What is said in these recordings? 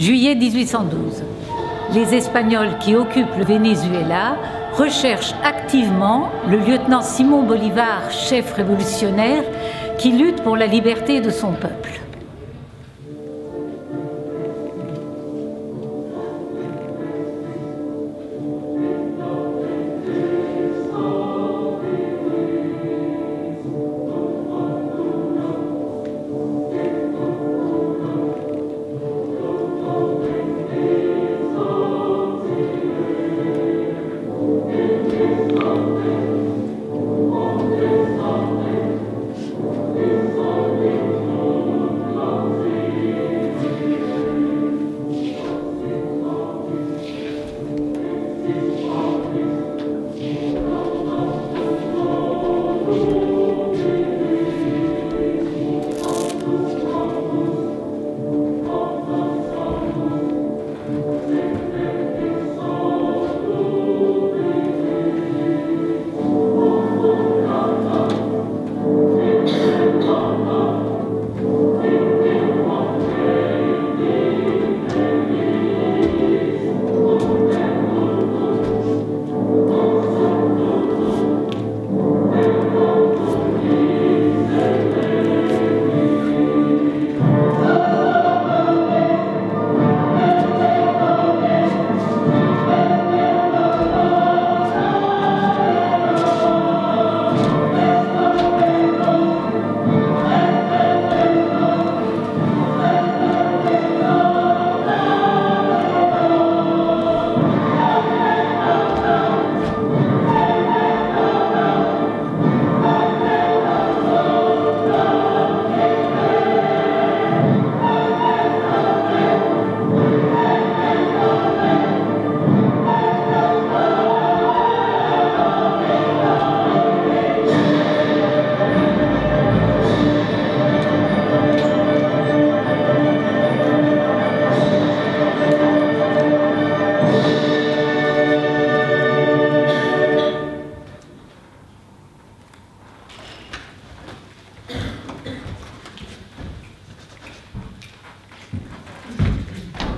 Juillet 1812. Les Espagnols qui occupent le Venezuela recherchent activement le lieutenant Simón Bolívar, chef révolutionnaire, qui lutte pour la liberté de son peuple.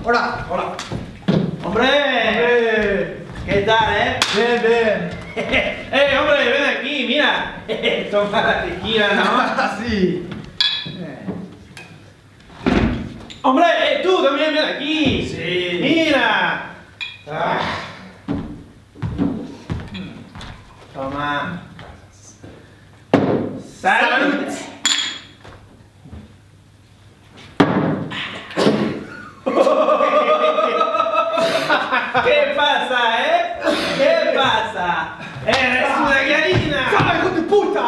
Hola, hola. ¡Hombre! ¿Qué tal, Bien, bien. Hombre, ven aquí, mira. Toma la tequila, ¿no? Sí. ¡Hombre, tú también ven aquí! Sí. ¡Mira! Ah. Toma. ¡Salud! ¿Qué pasa, ¿Qué pasa? ¡Eres una gallina! ¡Hijo de puta!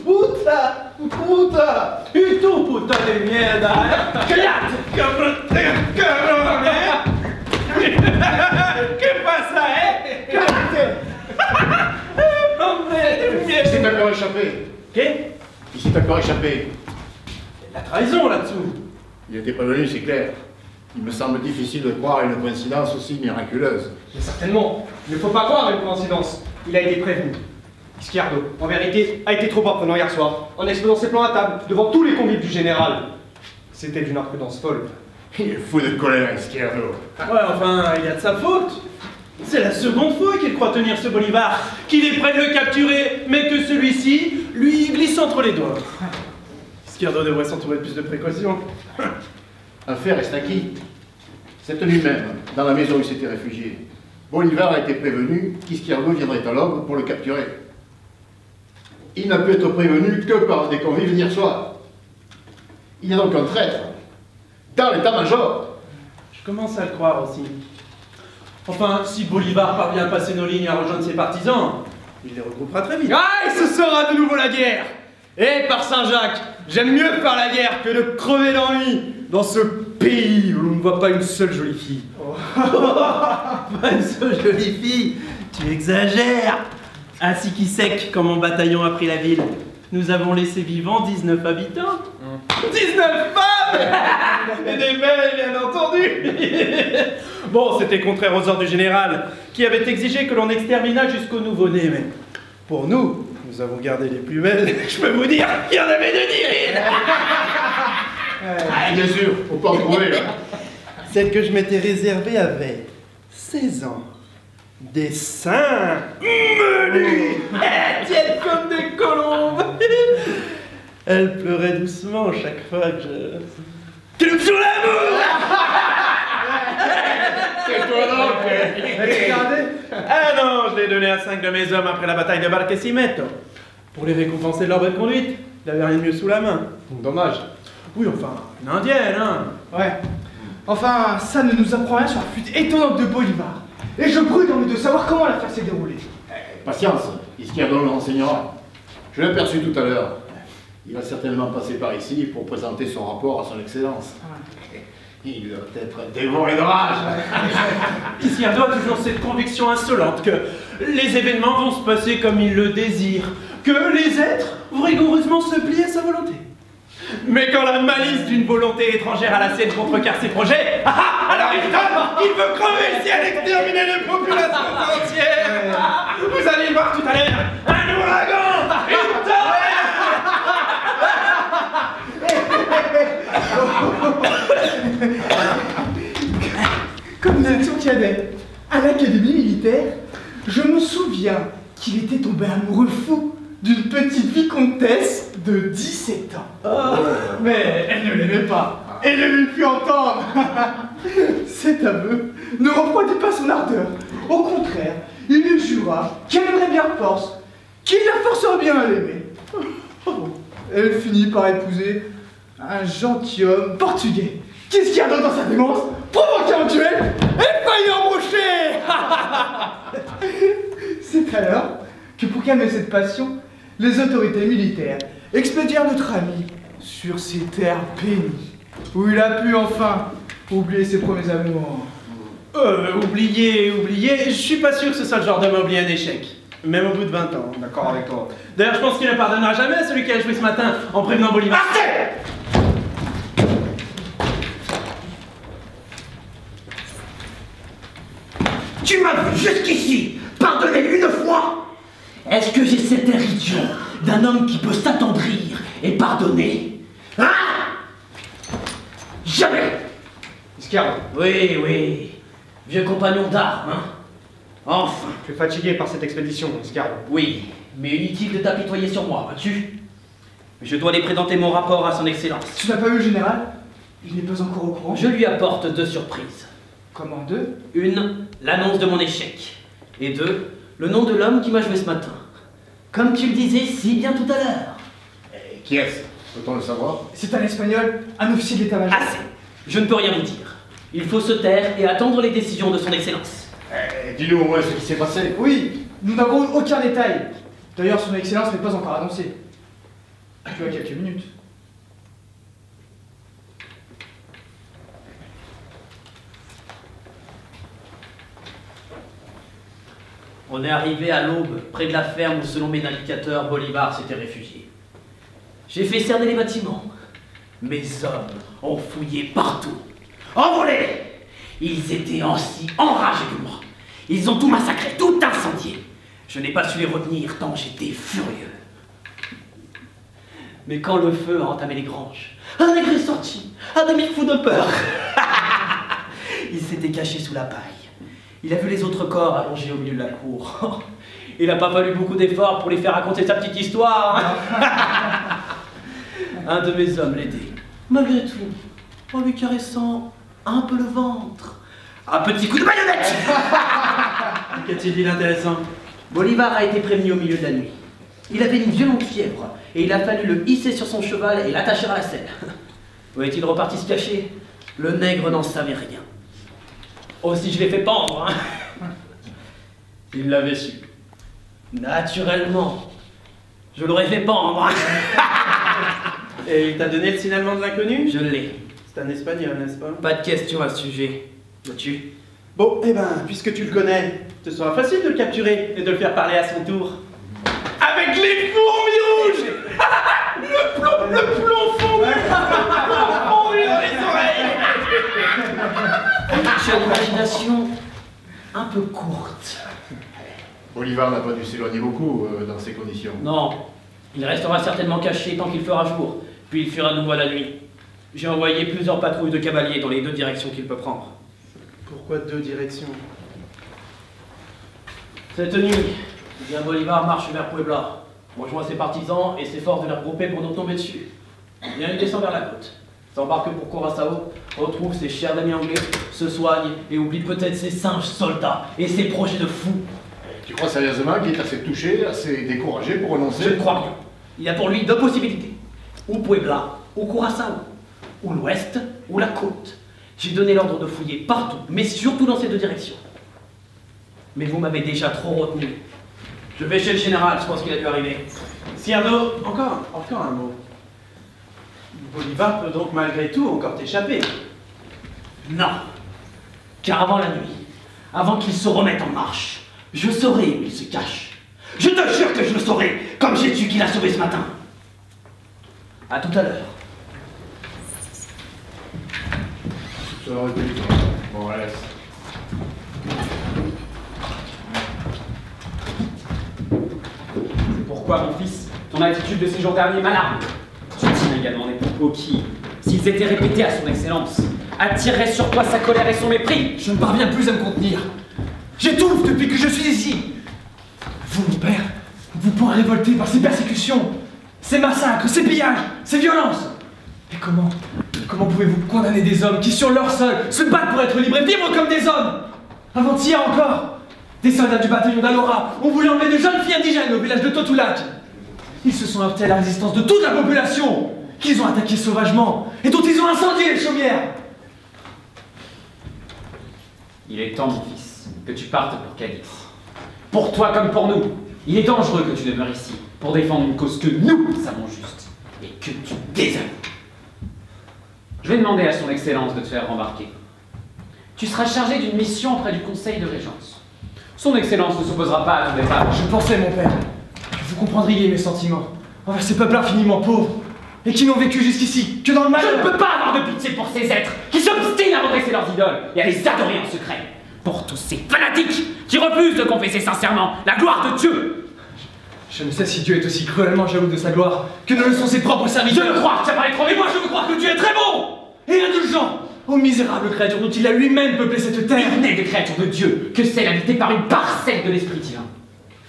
¡Puta! ¡Puta! ¡Y tú, puta de mierda, ¡Cállate! ¡Cabrón! ¡Cabrón, ¿Qué pasa, ¡Cállate! ¡Hombre! Il s'est encore échappé. ¿Qué? Il s'est encore échappé. La trahison là-dessous. Il était prévenu, c'est clair. Il me semble difficile de croire à une coïncidence aussi miraculeuse. Mais certainement. Il ne faut pas croire à une coïncidence. Il a été prévenu. Izquierdo, en vérité, a été trop apprenant hier soir, en exposant ses plans à table, devant tous les convives du général. C'était d'une imprudence folle. Il est fou de colère, Izquierdo. Ouais, enfin, il y a de sa faute. C'est la seconde fois qu'il croit tenir ce Bolivar, qu'il est prêt de le capturer, mais que celui-ci lui glisse entre les doigts. Izquierdo devrait s'entourer de plus de précautions. L'affaire est acquis. Cette nuit même, dans la maison où il s'était réfugié, Bolivar a été prévenu qu'Izquierdo viendrait à l'aube pour le capturer. Il n'a pu être prévenu que par des convives d'hier soir. Il y a donc un traître dans l'état-major. Je commence à le croire aussi. Enfin, si Bolivar parvient à passer nos lignes et à rejoindre ses partisans, il les regroupera très vite. Ah, et ce sera de nouveau la guerre! Et par Saint-Jacques, j'aime mieux faire la guerre que de crever d'ennui dans ce pays où l'on ne voit pas une seule jolie fille. Oh. Pas une seule jolie fille, tu exagères. Ainsi qui sec quand mon bataillon a pris la ville. Nous avons laissé vivants 19 habitants. 19 femmes. Et des belles, bien entendu. Bon, c'était contraire aux ordres du général, qui avait exigé que l'on exterminât jusqu'aux nouveau-nés, mais pour nous, nous avons gardé les plus belles. Je peux vous dire qu'il y en avait de 10 000. Bien sûr, faut pas en trouver. Là. celle que je m'étais réservée avait 16 ans. Des seins menus, tièdes comme des colombes. Elle pleurait doucement chaque fois que je... Tu me joues l'amour. C'est toi donc. Elle est gardée. Ah non, je l'ai donné à 5 de mes hommes après la bataille de Barquisimeto. Pour les récompenser de leur bonne conduite. Il avait rien de mieux sous la main. Dommage. Oui, enfin, une indienne, hein. Ouais. Enfin, ça ne nous apprend rien sur la fuite étonnante de Bolivar. Et je brûle d'envie de savoir comment l'affaire s'est déroulée. Patience, Izquierdo le renseignera. Je l'ai aperçu tout à l'heure. Il va certainement passer par ici pour présenter son rapport à son excellence. Il doit être dévoré de rage. Izquierdo a toujours cette conviction insolente que les événements vont se passer comme il le désire, que les êtres vont rigoureusement se plier à sa volonté. Mais quand la malice d'une volonté étrangère à la sienne contrecarre ses projets, alors il veut crever le ciel et exterminer les populations entières. Vous allez le voir tout à l'heure, un ouragan, une tornade. Comme nous étions cadets à l'académie militaire, je me souviens qu'il était tombé amoureux fou d'une petite vicomtesse de 17 ans. Mais elle ne l'aimait pas, et ne lui put entendre. Cet aveu ne refroidit pas son ardeur. Au contraire, il lui jura qu'elle aimerait bien force, qu'il la forcerait bien à l'aimer. Elle finit par épouser un gentilhomme portugais. Qu'est-ce qu'il y a dans sa démence? Provoquer un duel et failli embaucher. C'est alors que pour calmer cette passion, les autorités militaires expédièrent notre ami sur ces terres bénies, où il a pu enfin oublier ses premiers amours. Oublier, je suis pas sûr que ce soit le genre d'homme à oublier un échec. Même au bout de 20 ans. D'accord avec toi. D'ailleurs, je pense qu'il ne pardonnera jamais à celui qui a joué ce matin en prévenant Bolivar. Tu m'as vu jusqu'ici pardonner une fois? Est-ce que j'ai cet air idiot d'un homme qui peut s'attendrir et pardonner? Hein? Jamais! Izquierdo, Oui, vieux compagnon d'armes, hein? Enfin! je suis fatigué par cette expédition, Izquierdo. Oui, mais inutile de t'apitoyer sur moi, vois-tu? Je dois aller présenter mon rapport à son excellence. Tu n'as pas vu le général? Il n'est pas encore au courant. Je lui apporte 2 surprises. Comment 2? Une, l'annonce de mon échec. Et 2, le nom de l'homme qui m'a joué ce matin. Comme tu le disais si bien tout à l'heure. Qui est-ce? Peut-on le savoir? C'est un espagnol, un officier d'état-major. Assez! Je ne peux rien vous dire. Il faut se taire et attendre les décisions de son excellence. Dis-nous au moins ce qui s'est passé. Oui, nous n'avons aucun détail. D'ailleurs, son excellence n'est pas encore annoncé. Tu as quelques minutes. On est arrivé à l'aube, près de la ferme où, selon mes indicateurs, Bolivar s'était réfugié. J'ai fait cerner les bâtiments. Mes hommes ont fouillé partout. Envolés! Ils étaient aussi enragés que moi. Ils ont tout massacré, tout incendié. Je n'ai pas su les retenir tant j'étais furieux. Mais quand le feu a entamé les granges, un nègre est sorti, à demi-fou de peur. Il s'était caché sous la paille. Il a vu les autres corps allongés au milieu de la cour. Il n'a pas fallu beaucoup d'efforts pour lui faire raconter sa petite histoire. Un de mes hommes l'aidait, malgré tout, en lui caressant un peu le ventre. Un petit coup de baïonnette. Qu'a-t-il dit d'intéressant? Bolivar a été prévenu au milieu de la nuit. Il avait une violente fièvre, et il a fallu le hisser sur son cheval et l'attacher à la selle. Où est-il reparti se cacher? Le nègre n'en savait rien. Aussi je l'ai fait pendre, hein. Il l'avait su. Naturellement. Je l'aurais fait pendre. Et il t'a donné le signalement de l'inconnu? Je l'ai. C'est un espagnol, n'est-ce pas? Pas de question à ce sujet. Vois-tu? Bon, eh ben, puisque tu le connais, ce sera facile de le capturer et de le faire parler à son tour. Avec les fourmis rouges. Le plomb fondu. Fondu dans les oreilles. Tu as une imagination un peu courte. Bolivar n'a pas dû s'éloigner beaucoup dans ces conditions. Non, il restera certainement caché tant qu'il fera jour, puis il fuira à nouveau à la nuit. J'ai envoyé plusieurs patrouilles de cavaliers dans les 2 directions qu'il peut prendre. Pourquoi 2 directions? Cette nuit, bien Bolivar marche vers Puebla, rejoint ses partisans et s'efforce de les regrouper pour nous tomber dessus. Bien, il descend vers la côte, s'embarque pour Curaçao, retrouve ses chers amis anglais, se soigne et oublie peut-être ses singes soldats et ses projets de fou. Tu crois sérieusement qu'il est assez touché, assez découragé pour renoncer? Je ne crois rien. Il y a pour lui 2 possibilités. Ou Puebla, ou Curaçao. Ou l'ouest, ou la côte. J'ai donné l'ordre de fouiller partout, mais surtout dans ces 2 directions. Mais vous m'avez déjà trop retenu. Je vais chez le général, je pense qu'il a dû arriver. Cierno, encore un mot. Bolivar peut donc malgré tout encore t'échapper. Non. Car avant la nuit, avant qu'il se remette en marche, je saurai où il se cache. Je te jure que je le saurai, comme j'ai su qu'il a sauvé ce matin. À tout à l'heure. Ça aurait été bon, laisse. Pourquoi, mon fils, ton attitude de ces jours derniers m'alarme? Tu tiens également des propos qui, s'ils étaient répétés à son excellence, attireraient sur toi sa colère et son mépris. Je ne parviens plus à me contenir. J'étouffe depuis que je suis ici. Vous, mon père, vous pourrez révolter par ces persécutions, ces massacres, ces pillages, ces violences. Mais comment pouvez-vous condamner des hommes qui, sur leur sol, se battent pour être libres et vivre comme des hommes? Avant-hier encore, des soldats du bataillon d'Alora ont voulu enlever de jeunes filles indigènes au village de Totulac. Ils se sont heurtés à la résistance de toute la population, qu'ils ont attaqué sauvagement et dont ils ont incendié les chaumières. Il est temps, mon fils, que tu partes pour Cadix. Pour toi comme pour nous, il est dangereux que tu demeures ici pour défendre une cause que nous savons juste et que tu désavoues. Je vais demander à son excellence de te faire rembarquer. Tu seras chargé d'une mission auprès du conseil de régence. Son excellence ne s'opposera pas à ton départ. Je pensais, mon père, que vous comprendriez mes sentiments envers ces peuples infiniment pauvres et qui n'ont vécu jusqu'ici que dans le mal. Je ne peux pas avoir de pitié pour ces êtres qui s'obstinent à redresser leurs idoles et à les adorer en secret. Pour tous ces fanatiques qui refusent de confesser sincèrement la gloire de Dieu. Je ne sais si Dieu est aussi cruellement jaloux de sa gloire que ne le sont ses propres serviteurs. Je veux croire que tu as parlé trop, mais moi je veux croire que Dieu est très bon et indulgent aux misérables créatures dont il a lui-même peuplé cette terre. Il n'est des créatures de Dieu que celle habitée par une parcelle de l'esprit divin.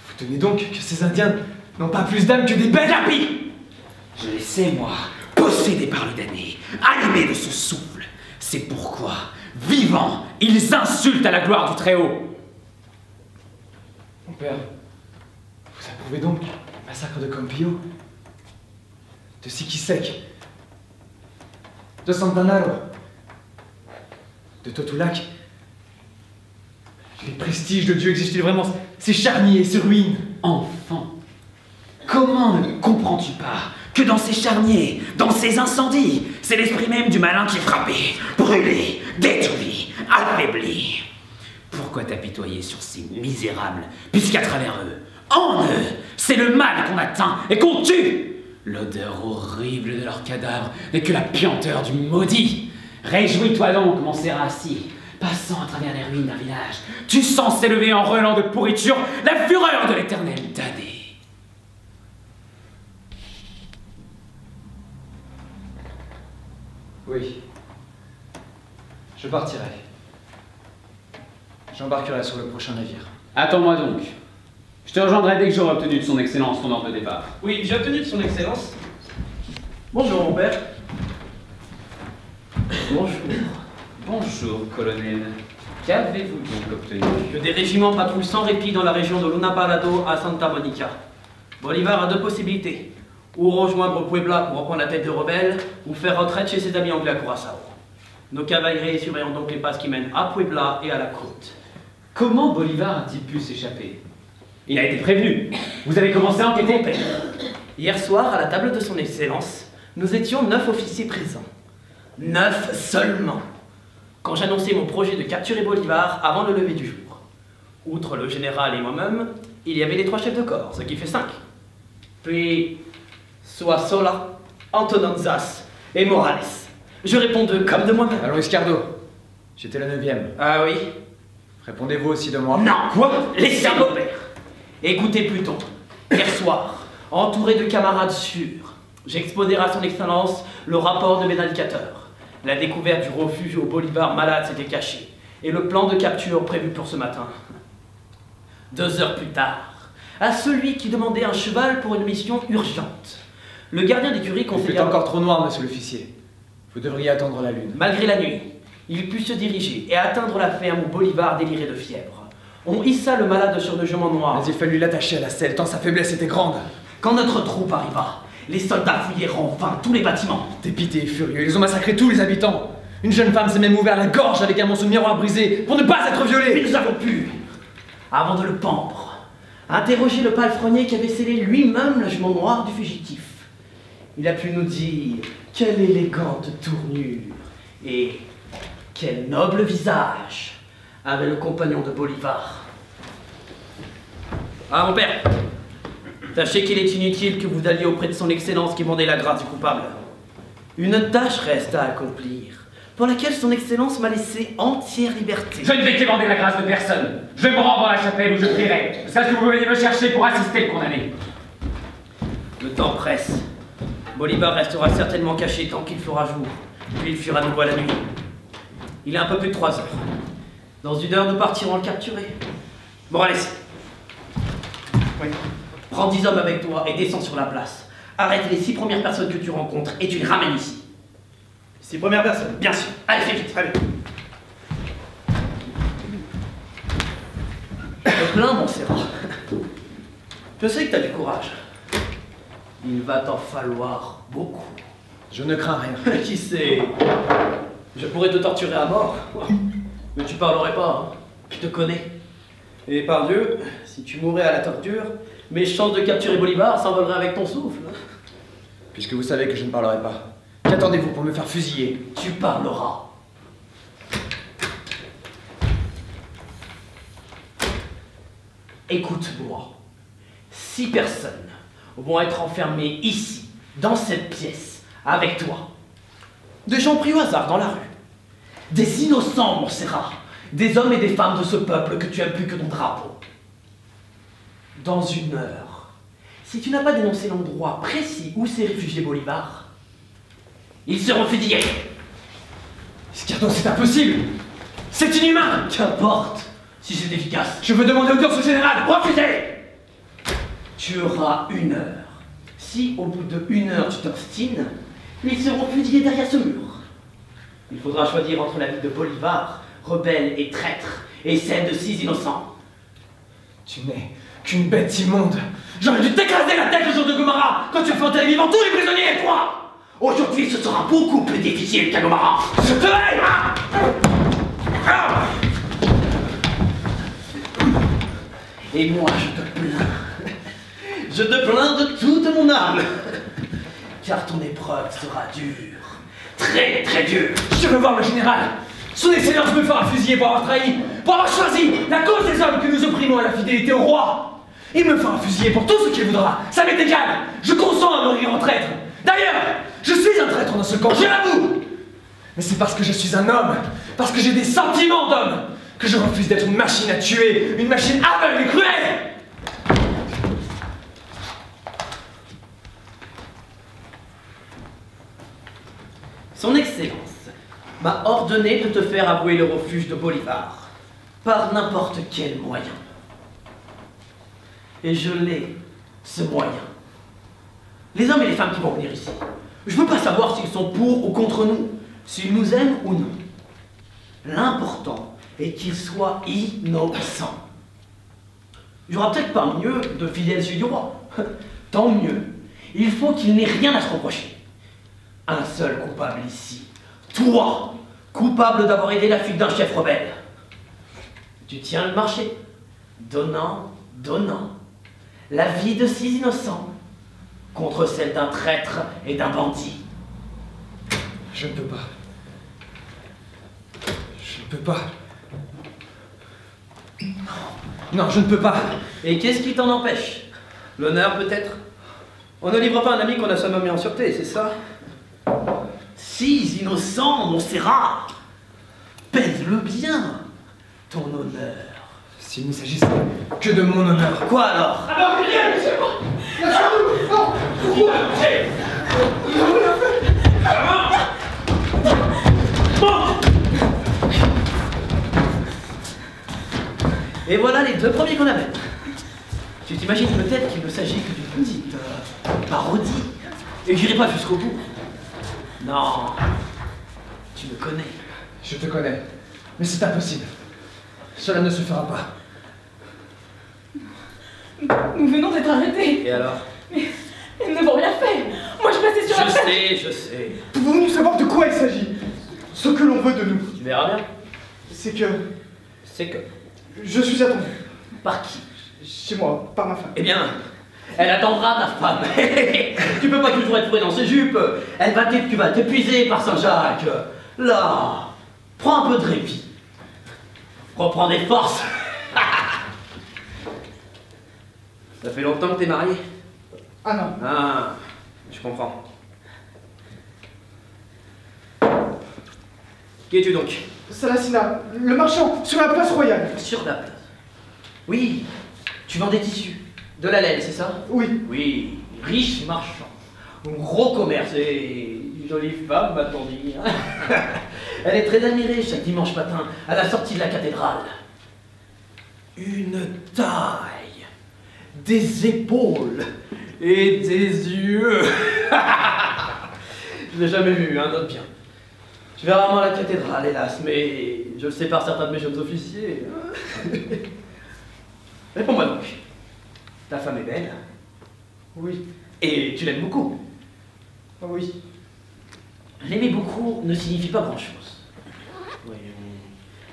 Vous tenez donc que ces Indiens n'ont pas plus d'âme que des bêtes? Lapis! Je les sais, moi, possédés par le damné, animés de ce souffle. C'est pourquoi, vivants, ils insultent à la gloire du Très-Haut. Mon père, vous approuvez donc le massacre de Campillo, de Siquisec, de Santanaro, de Totulac? Les prestiges de Dieu existent-ils vraiment? Ces charniers, ces ruines? Enfant, comment ne comprends-tu pas que dans ces charniers, dans ces incendies, c'est l'esprit même du malin qui est frappé, brûlé, détruit, affaibli? Pourquoi t'apitoyer sur ces misérables, puisqu'à travers eux, en eux, c'est le mal qu'on atteint et qu'on tue? L'odeur horrible de leurs cadavres n'est que la puanteur du maudit. Réjouis-toi donc, mon Sérassi. Passant à travers les ruines d'un village, tu sens s'élever en relent de pourriture la fureur de l'éternel damné. Oui. Je partirai. J'embarquerai sur le prochain navire. Attends-moi donc. Je te rejoindrai dès que j'aurai obtenu de son excellence ton ordre de départ. Oui, j'ai obtenu de son excellence. Bonjour, mon père. Bonjour. Bonjour, colonel. Qu'avez-vous donc obtenu? Que des régiments patrouillent sans répit dans la région de Luna Palado à Santa Monica. Bolivar a 2 possibilités. Ou rejoindre Puebla pour reprendre la tête des rebelles, ou faire retraite chez ses amis anglais à Curaçao. Nos cavaliers surveillant donc les passes qui mènent à Puebla et à la côte. Comment Bolivar a-t-il pu s'échapper? Il a été prévenu. Vous avez commencé à enquêter? Mon père, hier soir, à la table de son excellence, nous étions 9 officiers présents. 9 seulement. Quand j'annonçais mon projet de capturer Bolivar avant le lever du jour. Outre le général et moi-même, il y avait les 3 chefs de corps, ce qui fait 5. Puis, Sola, Antonanzas et Morales. Je réponds d'eux comme de moi-même. Allons, Iscardo. J'étais le 9e. Ah oui? Répondez-vous aussi de moi? Non! Quoi? Laissez mon père! Écoutez Pluton. Hier soir, entouré de camarades sûrs, J'exposerai à son excellence le rapport de mes indicateurs. La découverte du refuge où Bolivar malade s'était caché, et le plan de capture prévu pour ce matin. 2 heures plus tard, à celui qui demandait un cheval pour une mission urgente, le gardien d'écurie Il conseilla... fait encore trop noir, monsieur l'officier. Vous devriez attendre la lune. Malgré la nuit, il put se diriger et atteindre la ferme où Bolivar délirait de fièvre. On hissa le malade sur le jument noir. Mais il fallut l'attacher à la selle, tant sa faiblesse était grande. Quand notre troupe arriva, les soldats fouillèrent enfin tous les bâtiments. Dépités et furieux, ils ont massacré tous les habitants. Une jeune femme s'est même ouvert la gorge avec un morceau de miroir brisé pour ne pas être Mais violée. nous avons pu, avant de le pendre, interroger le palefrenier qui avait scellé lui-même le jument noir du fugitif. Il a pu nous dire quelle élégante tournure et quel noble visage avait le compagnon de Bolivar. Ah, mon père, sachez qu'il est inutile que vous alliez auprès de son excellence qui demandait la grâce du coupable. Une tâche reste à accomplir, pour laquelle son excellence m'a laissé entière liberté. Je ne vais demander la grâce de personne. Je me rends dans la chapelle où je prierai. Sache que vous venez me chercher pour assister le condamné. Le temps presse. Bolivar restera certainement caché tant qu'il fera jour, puis il fuira à nouveau à la nuit. Il est un peu plus de 3 heures. Dans 1 heure, nous partirons le capturer. Morales. Oui. Prends 10 hommes avec toi et descends sur la place. Arrête les 6 premières personnes que tu rencontres et tu les ramènes ici. 6 premières personnes? Bien sûr. Allez, fais vite, très vite. Te plains, mon Serra. Je sais que t'as du courage. Il va t'en falloir beaucoup. Je ne crains rien. Qui sait? Je pourrais te torturer à mort. Mais tu parlerais pas, hein. Je te connais. Et par Dieu, si tu mourais à la torture, mes chances de capturer Bolivar s'envoleraient avec ton souffle. Puisque vous savez que je ne parlerai pas, qu'attendez-vous pour me faire fusiller? Tu parleras. Écoute-moi. 6 personnes vont être enfermées ici, dans cette pièce, avec toi. Des gens pris au hasard dans la rue. Des innocents, mon Serra. Des hommes et des femmes de ce peuple que tu aimes plus que ton drapeau. Dans 1 heure, si tu n'as pas dénoncé l'endroit précis où s'est réfugié Bolivar, ils seront fusillés. Escardo, c'est impossible. C'est inhumain. Qu'importe, si c'est efficace. Je veux demander audience au général. Refusé. Tu auras 1 heure. Si au bout de 1 heure tu t'obstines, ils seront fusillés derrière ce mur. Il faudra choisir entre la vie de Bolivar, rebelle et traître, et celle de 6 innocents. Tu n'es qu'une bête immonde. J'aurais dû t'écraser la tête le jour de Gomorrah, quand tu as fait enterrer vivant tous les prisonniers et toi. Aujourd'hui, ce sera beaucoup plus difficile qu'à Gomorrah. Je te hais. Et moi, je te plains. Je te plains de toute mon âme. Car ton épreuve sera dure. Très, très dure. Je veux voir le général. Son excellence me fera fusiller pour avoir trahi, pour avoir choisi la cause des hommes que nous opprimons à la fidélité au roi. Il me fera fusiller pour tout ce qu'il voudra. Ça m'est égal. Je consens à mourir en traître. D'ailleurs, je suis un traître dans ce camp, je l'avoue. Mais c'est parce que je suis un homme, parce que j'ai des sentiments d'homme, que je refuse d'être une machine à tuer, une machine aveugle et cruelle. Son Excellence m'a ordonné de te faire avouer le refuge de Bolivar, par n'importe quel moyen. Et je l'ai, ce moyen. Les hommes et les femmes qui vont venir ici, je ne veux pas savoir s'ils sont pour ou contre nous, s'ils nous aiment ou non. L'important est qu'ils soient innocents. Il y aura peut-être parmi eux de fidèles yeux du roi. Tant mieux. Il faut qu'il n'ait rien à se reprocher. Un seul coupable ici. Toi, coupable d'avoir aidé la fuite d'un chef rebelle. Tu tiens le marché. Donnant. La vie de 6 innocents contre celle d'un traître et d'un bandit. Je ne peux pas. Je ne peux pas. Non, je ne peux pas. Et qu'est-ce qui t'en empêche? L'honneur peut-être? On ne livre pas un ami qu'on a seulement mis en sûreté, c'est ça? 6 innocents, mon Serra. Pèse-le bien, ton honneur. S'il ne s'agissait que de mon honneur. Quoi alors? Alors, rien, monsieur. Lâchez-nous. Non. Et voilà les deux premiers qu'on amène. Tu t'imagines peut-être qu'il ne s'agit que d'une petite parodie, et que j'irai pas jusqu'au bout. Non, tu me connais. Je te connais, mais c'est impossible. Cela ne se fera pas. Nous venons d'être arrêtés. Et alors? Mais ils ne vont rien faire. Moi, je passais sur la tête. Je sais. Pouvons-nous savoir de quoi il s'agit? Ce que l'on veut de nous, Tu verras bien. c'est que C'est que... je suis attendu. Par qui? Chez moi, par ma femme. Eh bien, elle attendra ta femme. Tu peux pas toujours être fouet dans ses jupes. Tu vas t'épuiser par Saint-Jacques. Là, prends un peu de répit. Reprends des forces. Ça fait longtemps que t'es marié? Ah non, Ah, je comprends. Qui es-tu donc? Salasina, le marchand, sur la place royale. Sur la place. Oui, tu vends des tissus. De la laine, c'est ça? Oui, Oui, riche marchand. Un gros commerce et une jolie femme, m'a-t-on dit. Elle est très admirée chaque dimanche matin à la sortie de la cathédrale. Une taille, des épaules et des yeux. Je l'ai jamais vu, hein, note bien. Je vais rarement à la cathédrale, hélas, mais je le sais par certains de mes jeunes officiers. Réponds-moi donc. Ta femme est belle oui, et tu l'aimes beaucoup. oui. L'aimer beaucoup ne signifie pas grand-chose.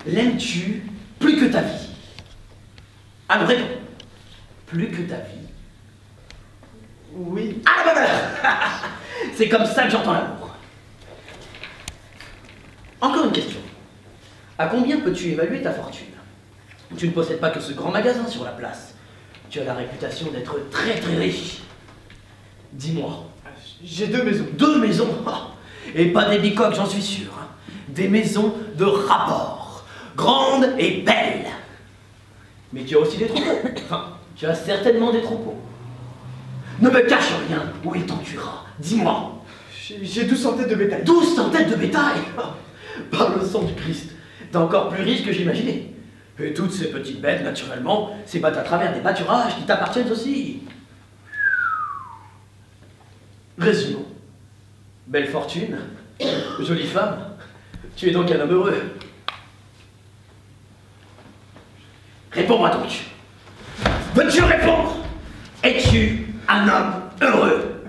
L'aimes-tu plus que ta vie? Alors réponds. Plus que ta vie? Oui. Ah la bonne heure. C'est comme ça que j'entends l'amour. Encore une question. À combien peux-tu évaluer ta fortune? Tu ne possèdes pas que ce grand magasin sur la place. Tu as la réputation d'être très très riche. Dis-moi. J'ai 2 maisons. 2 maisons? Et pas des bicoques, j'en suis sûr. Hein. Des maisons de rapport. Grandes et belles. Mais tu as aussi des troupeaux. Enfin, tu as certainement des troupeaux. Ne me cache rien ou il t'en tuera. Dis-moi. J'ai 1200 têtes de bétail. 1200 têtes de bétail. Par le sang du Christ. T'es encore plus riche que j'imaginais. Et toutes ces petites bêtes, naturellement, s'ébattent à travers des pâturages qui t'appartiennent aussi. Résumons. Belle fortune, jolie femme, tu es donc un homme heureux. Réponds-moi donc. Veux-tu répondre? Es-tu un homme heureux?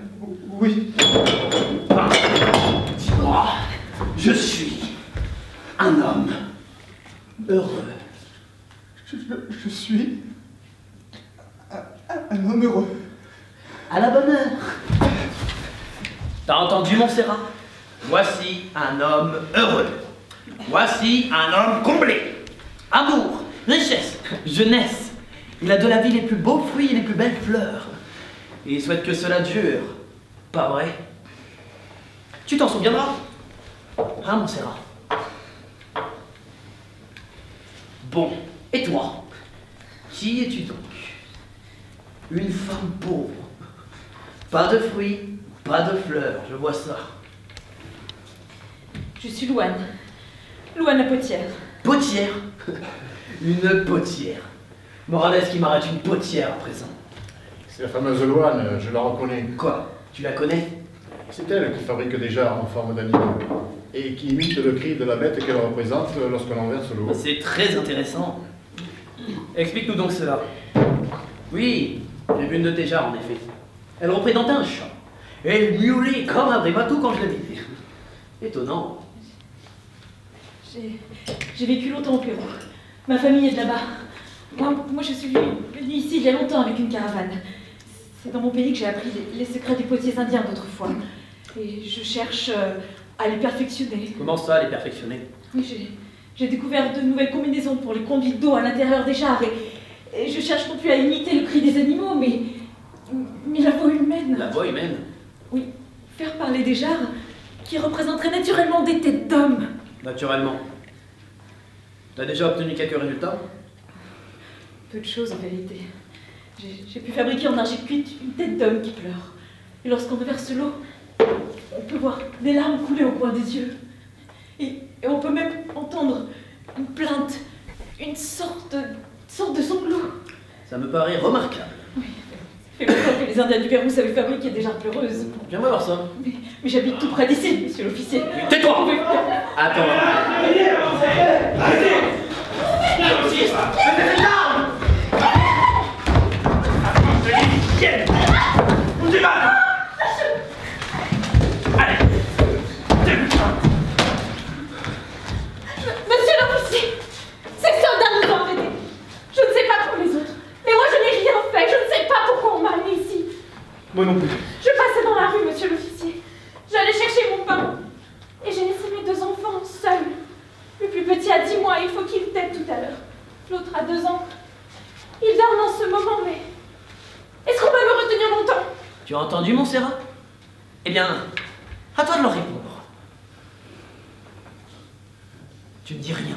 Oui. Ben, dis-moi, je suis un homme heureux. Je suis un homme heureux. À la bonne heure. T'as entendu, Montserrat? Voici un homme heureux. Voici un homme comblé. Amour, richesse, jeunesse. Il a de la vie les plus beaux fruits et les plus belles fleurs. Et il souhaite que cela dure. Pas vrai? Tu t'en souviendras? Hein, Montserrat? Bon, et toi? Qui es-tu donc? Une femme pauvre. Pas de fruits, pas de fleurs, je vois ça. Je suis Louane. Louane la potière. Potière? Une potière. Morales qui m'arrête une potière à présent. C'est la fameuse Louane, je la reconnais. Quoi? Tu la connais? C'est elle qui fabrique des jarres en forme d'animal et qui imite le cri de la bête qu'elle représente lorsqu'on en verse l'eau. C'est très intéressant. Explique-nous donc cela. Oui, j'ai vu une de tes jarres en effet. Elle représentait un chat. Et elle miaulait comme un vrai bateau quand je l'ai vidée. Étonnant. J'ai vécu longtemps au Pérou. Ma famille est de là-bas. Moi, je suis venue ici il y a longtemps avec une caravane. C'est dans mon pays que j'ai appris les secrets des potiers indiens d'autrefois. Et je cherche à les perfectionner. Comment ça, les perfectionner? Oui, j'ai découvert de nouvelles combinaisons pour les conduites d'eau à l'intérieur des jarres. Et je cherche non plus à imiter le cri des animaux, mais la voix humaine. La voix humaine? Oui, faire parler des jarres qui représenteraient naturellement des têtes d'hommes. Naturellement. T'as déjà obtenu quelques résultats? Peu de choses en vérité. J'ai pu fabriquer en argile cuite une tête d'homme qui pleure. Et lorsqu'on reverse l'eau, on peut voir des larmes couler au coin des yeux. Et on peut même entendre une plainte, une sorte sorte de sanglot. Ça me paraît remarquable. Ça fait longtemps que les Indiens du Pérou savaient fabriquer des jarres pleureuses. Viens voir ça. Mais j'habite tout près d'ici, monsieur l'officier. Tais-toi! Attends. Monsieur l'officier, ces soldats nous ont aidés. Je ne sais pas pour les autres, mais moi je n'ai rien fait. Je ne sais pas pourquoi on m'a amené ici. Moi non plus. Je passais dans la rue, monsieur l'officier. J'allais chercher mon pain. Et j'ai laissé mes 2 enfants seuls. Le plus petit a 10 mois, il faut qu'il t'aide tout à l'heure. L'autre a 2 ans. Il dort en ce moment, mais... Est-ce qu'on va me retenir longtemps? Tu as entendu, Montserrat? Eh bien, à toi de leur répondre. Tu ne dis rien?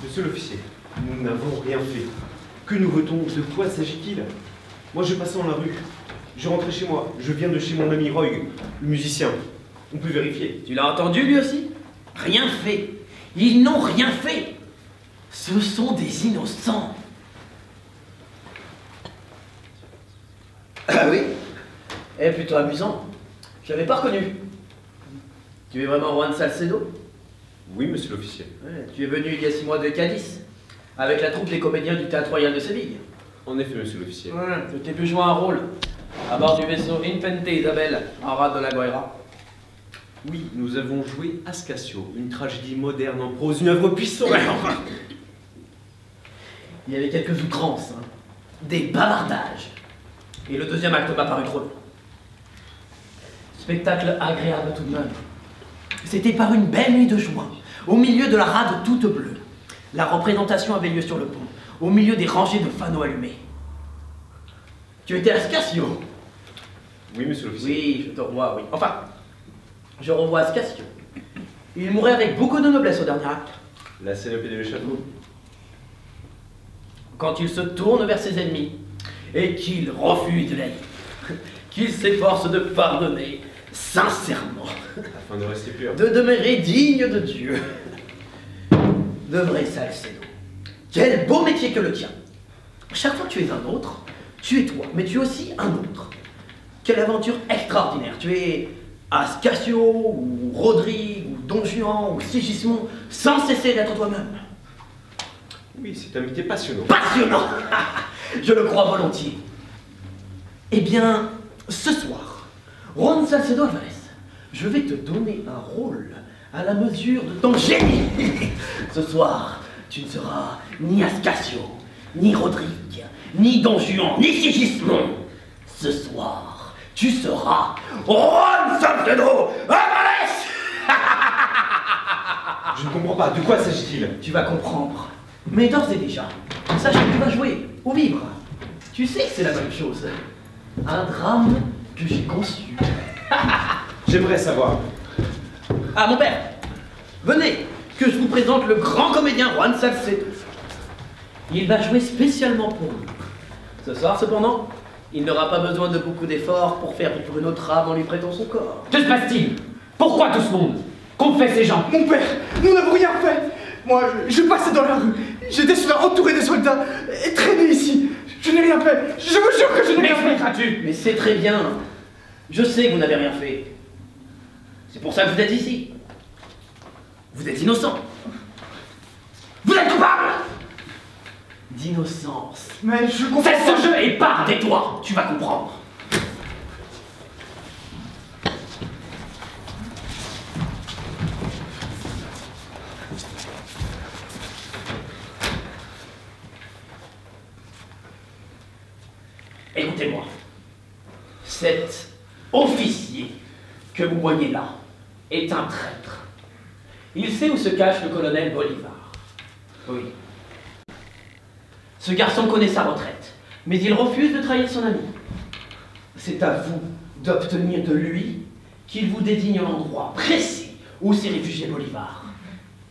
Monsieur l'officier, nous n'avons rien fait. Que nous votons? De quoi s'agit-il? Moi, je passais dans la rue. Je rentrais chez moi. Je viens de chez mon ami Roy, le musicien. On peut vérifier. Tu l'as entendu, lui aussi? Rien fait. Ils n'ont rien fait. Ce sont des innocents. Ah oui? Eh, plutôt amusant. Je l'avais pas reconnu. Tu es vraiment Juan Salcedo? Oui, monsieur l'officier. Ouais, tu es venu il y a 6 mois de Cadiz, avec la troupe des comédiens du Théâtre Royal de Séville. En effet, monsieur l'officier. Ouais, je t'ai pu jouer un rôle à bord du vaisseau Infante Isabel, en rade de la Guaira. Oui, nous avons joué Ascasio, une tragédie moderne en prose, une œuvre puissante. Ouais, enfin. Il y avait quelques outrances, hein, des bavardages. Et le 2e acte m'a paru trop long. Spectacle agréable tout de même. C'était par une belle nuit de juin, au milieu de la rade toute bleue. La représentation avait lieu sur le pont, au milieu des rangées de fanaux allumés. Tu étais Ascasio? Oui, monsieur l'officier. Oui, je te revois, oui. Enfin, je revois Ascasio. Il mourait avec beaucoup de noblesse au dernier acte. La salopée de château. Quand il se tourne vers ses ennemis et qu'il refuse de l'haïr, qu'il s'efforce de pardonner sincèrement, Afin de rester pur. de demeurer digne de Dieu. De vrai Salcedo. Quel beau métier que le tien. Chaque fois que tu es un autre, tu es toi, mais tu es aussi un autre. Quelle aventure extraordinaire. Tu es Ascasio, ou Rodrigue, ou Don Juan, ou Sigismond, sans cesser d'être toi-même. Oui, c'est un métier passionnant. Passionnant. Je le crois volontiers. Eh bien, ce soir, Juan Salcedo Alvarez, je vais te donner un rôle à la mesure de ton génie. Ce soir, tu ne seras ni Ascasio, ni Rodrigue, ni Don Juan, ni Sigismond. Ce soir, tu seras Juan Salcedo Alvarez. Je ne comprends pas. De quoi s'agit-il? Tu vas comprendre. Mais d'ores et déjà, sache que tu vas jouer ou vivre. Tu sais que c'est la même chose. Un drame que j'ai conçu. J'aimerais savoir. Ah, mon père, venez, que je vous présente le grand comédien Juan Salcedo. Il va jouer spécialement pour vous. Ce soir, cependant, il n'aura pas besoin de beaucoup d'efforts pour faire vivre une autre âme en lui prêtant son corps. Que se passe-t-il? Pourquoi tout ce monde? Qu'ont fait ces gens? Mon père, nous n'avons rien fait. Moi, je passais dans la rue. J'étais soudain entouré de soldats et traîné ici. Je n'ai rien fait. Je vous jure que je n'ai rien fait. M'expliqueras-tu? Mais c'est très bien. Je sais que vous n'avez rien fait. C'est pour ça que vous êtes ici. Vous êtes innocent. Vous êtes coupable d'innocence. Mais je comprends Fais pas. ce jeu et pars, tais-toi. Tu vas comprendre. Écoutez-moi. Cet officier que vous voyez là est un traître. Il sait où se cache le colonel Bolivar. Oui. Ce garçon connaît sa retraite, mais il refuse de trahir son ami. C'est à vous d'obtenir de lui qu'il vous désigne l'endroit précis où s'est réfugié Bolivar.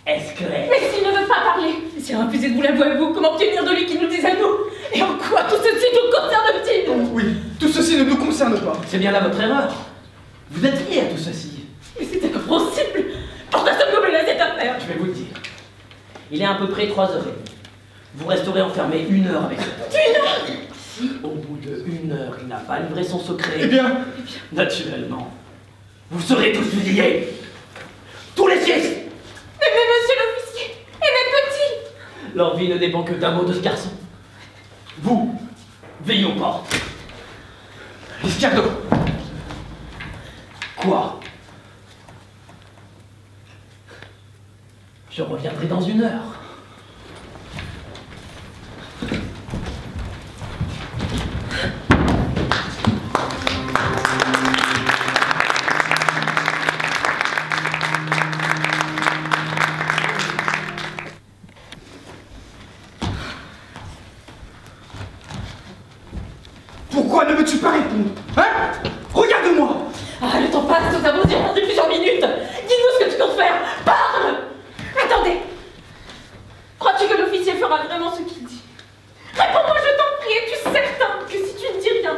Est-ce clair? Mais s'il ne veut pas parler, s'il a refusé de vous l'avouer à vous, comment obtenir de lui qu'il nous dise à nous? Et en quoi tout ceci nous concerne-t-il? Oui, tout ceci ne nous concerne pas. C'est bien là votre erreur. Vous êtes lié à tout ceci. Mais c'est incompréhensible. Pourquoi sommes-nous mêlés à cette affaire? Je vais vous le dire. Il est à peu près 3h30. Vous resterez enfermé 1 heure avec cet homme. 1 heure? Si au bout de 1 heure, il n'a pas livré son secret, Eh bien, naturellement, vous serez tous fusillés. Tous les fils. Mais monsieur l'officier, et mes petits! Leur vie ne dépend que d'un mot de ce garçon. Vous, veillez aux portes. Iscardo! Quoi? Je reviendrai dans 1 heure. pourquoi ne veux-tu pas répondre? Hein? Regarde-moi! Ah, le temps passe, nous avons duré plusieurs minutes! Dis-nous ce que tu comptes faire! Parle! Attendez! Crois-tu que l'officier fera vraiment ce qu'il dit? Réponds-moi, je t'en prie, es-tu certain que si tu ne dis rien,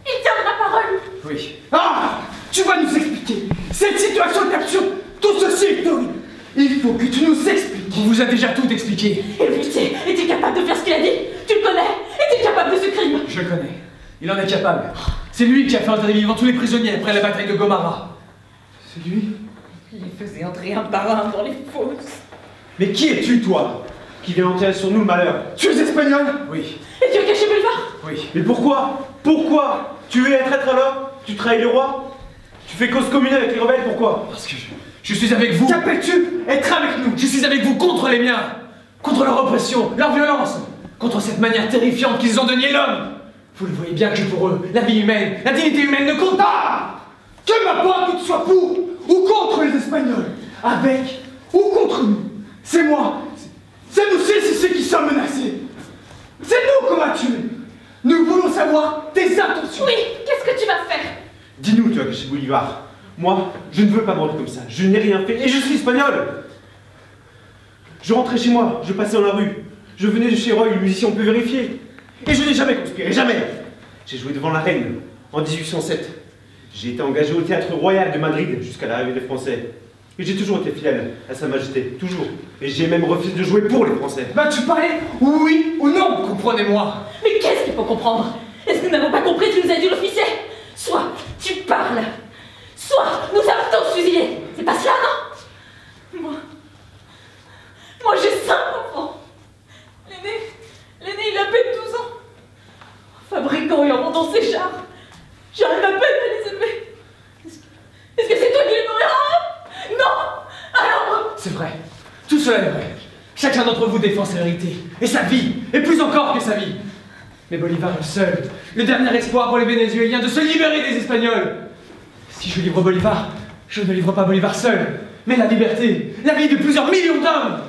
il tiendra parole? Oui. Ah! Tu vas nous expliquer! Cette situation est absurde! Tout ceci est horrible! Il faut que tu nous expliques! On vous a déjà tout expliqué. Et l'officier, est-il capable de faire ce qu'il a dit? Tu le connais? Est-il capable de ce crime? Je le connais. Il en est capable. C'est lui qui a fait entrer vivant tous les prisonniers après la bataille de Gomara. C'est lui? Il les faisait entrer un par un dans les fosses. Mais qui es-tu, toi, qui viens enterrer sur nous le malheur? Tu es espagnol? Oui. Et tu as caché Bolivar? Oui. Mais pourquoi? Pourquoi? Tu veux être traître alors? Tu trahis le roi? Tu fais cause commune avec les rebelles, pourquoi? Parce que je suis avec vous. Qu'appelles-tu être avec nous? Je suis avec vous contre les miens. Contre leur oppression, leur violence. Contre cette manière terrifiante qu'ils ont de nier l'homme. Vous le voyez bien que pour eux, la vie humaine, la dignité humaine ne compte pas. Que m'importe que tu sois pour ou contre les Espagnols, avec ou contre nous. C'est moi. C'est nous ceux qui sommes menacés. C'est nous qu'on va tuer. Nous voulons savoir tes intentions. Oui, qu'est-ce que tu vas faire? Dis-nous, tu as caché Bolivar. Moi, je ne veux pas mourir comme ça. Je n'ai rien fait et je suis espagnol. Je rentrais chez moi, je passais dans la rue. Je venais de chez Roy, le musicien, on peut vérifier. Et je n'ai jamais conspiré, jamais. J'ai joué devant la reine en 1807. J'ai été engagé au théâtre royal de Madrid jusqu'à l'arrivée des Français. Et j'ai toujours été fidèle à Sa Majesté, toujours. Et j'ai même refusé de jouer pour les Français. Vas-tu parler oui ou non? Comprenez-moi. Mais qu'est-ce qu'il faut comprendre? Est-ce que nous n'avons pas compris ce que nous a dit l'officier? Soit tu parles, soit nous avons tous fusillés. C'est pas cela, non? Moi j'ai 5 enfants. L'aîné, il a à peine 12 ans. Fabricant et en vendant ses chars, j'arrive à peine à les élever. Est-ce que c'est toi qui les nourris? Non! Alors... C'est vrai. Tout cela est vrai. Chacun d'entre vous défend sa vérité. Et sa vie. Et plus encore que sa vie. Mais Bolivar est le seul, le dernier espoir pour les Vénézuéliens de se libérer des Espagnols. Si je livre Bolivar, je ne livre pas Bolivar seul, mais la liberté, la vie de plusieurs millions d'hommes.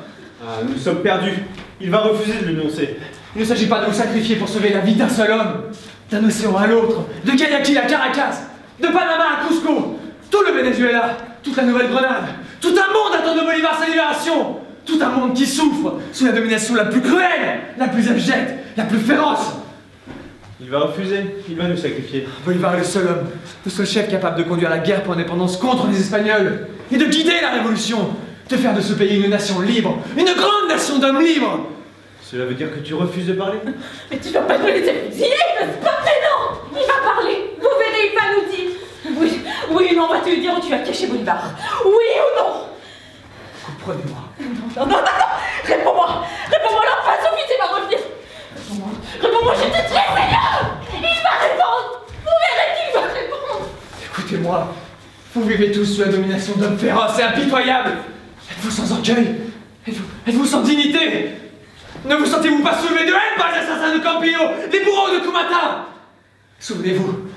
Ah, nous sommes perdus. Il va refuser de le dénoncer. Il ne s'agit pas de vous sacrifier pour sauver la vie d'un seul homme. D'un océan à l'autre, de Guayaquil à Caracas, de Panama à Cusco, tout le Venezuela, toute la Nouvelle-Grenade, tout un monde attend de Bolivar sa libération. Tout un monde qui souffre sous la domination la plus cruelle, la plus abjecte, la plus féroce. Il va refuser, il va nous sacrifier. Bolivar est le seul homme, le seul chef capable de conduire la guerre pour l'indépendance contre les Espagnols et de guider la révolution, de faire de ce pays une nation libre, une grande nation d'hommes libres. Cela veut dire que tu refuses de parler? Mais tu vas pas nous laisser fusiller, n'est-ce pas? Mais non! Il va parler! Vous verrez, il va nous dire! Oui ou non, vas-tu lui dire où tu as caché Bolivar? Oui ou non? Comprenez-moi. Non! Réponds-moi! Réponds-moi, la face officier va revenir! Réponds-moi, je te tue, Seigneur! Il va répondre! Vous verrez qu'il va répondre! Écoutez-moi, vous vivez tous sous la domination d'hommes féroces et impitoyables. Êtes-vous sans orgueil? Êtes-vous sans dignité? Ne vous sentez-vous pas soulevé de haine par les assassins de Campillo, des bourreaux de Kumata? Souvenez-vous.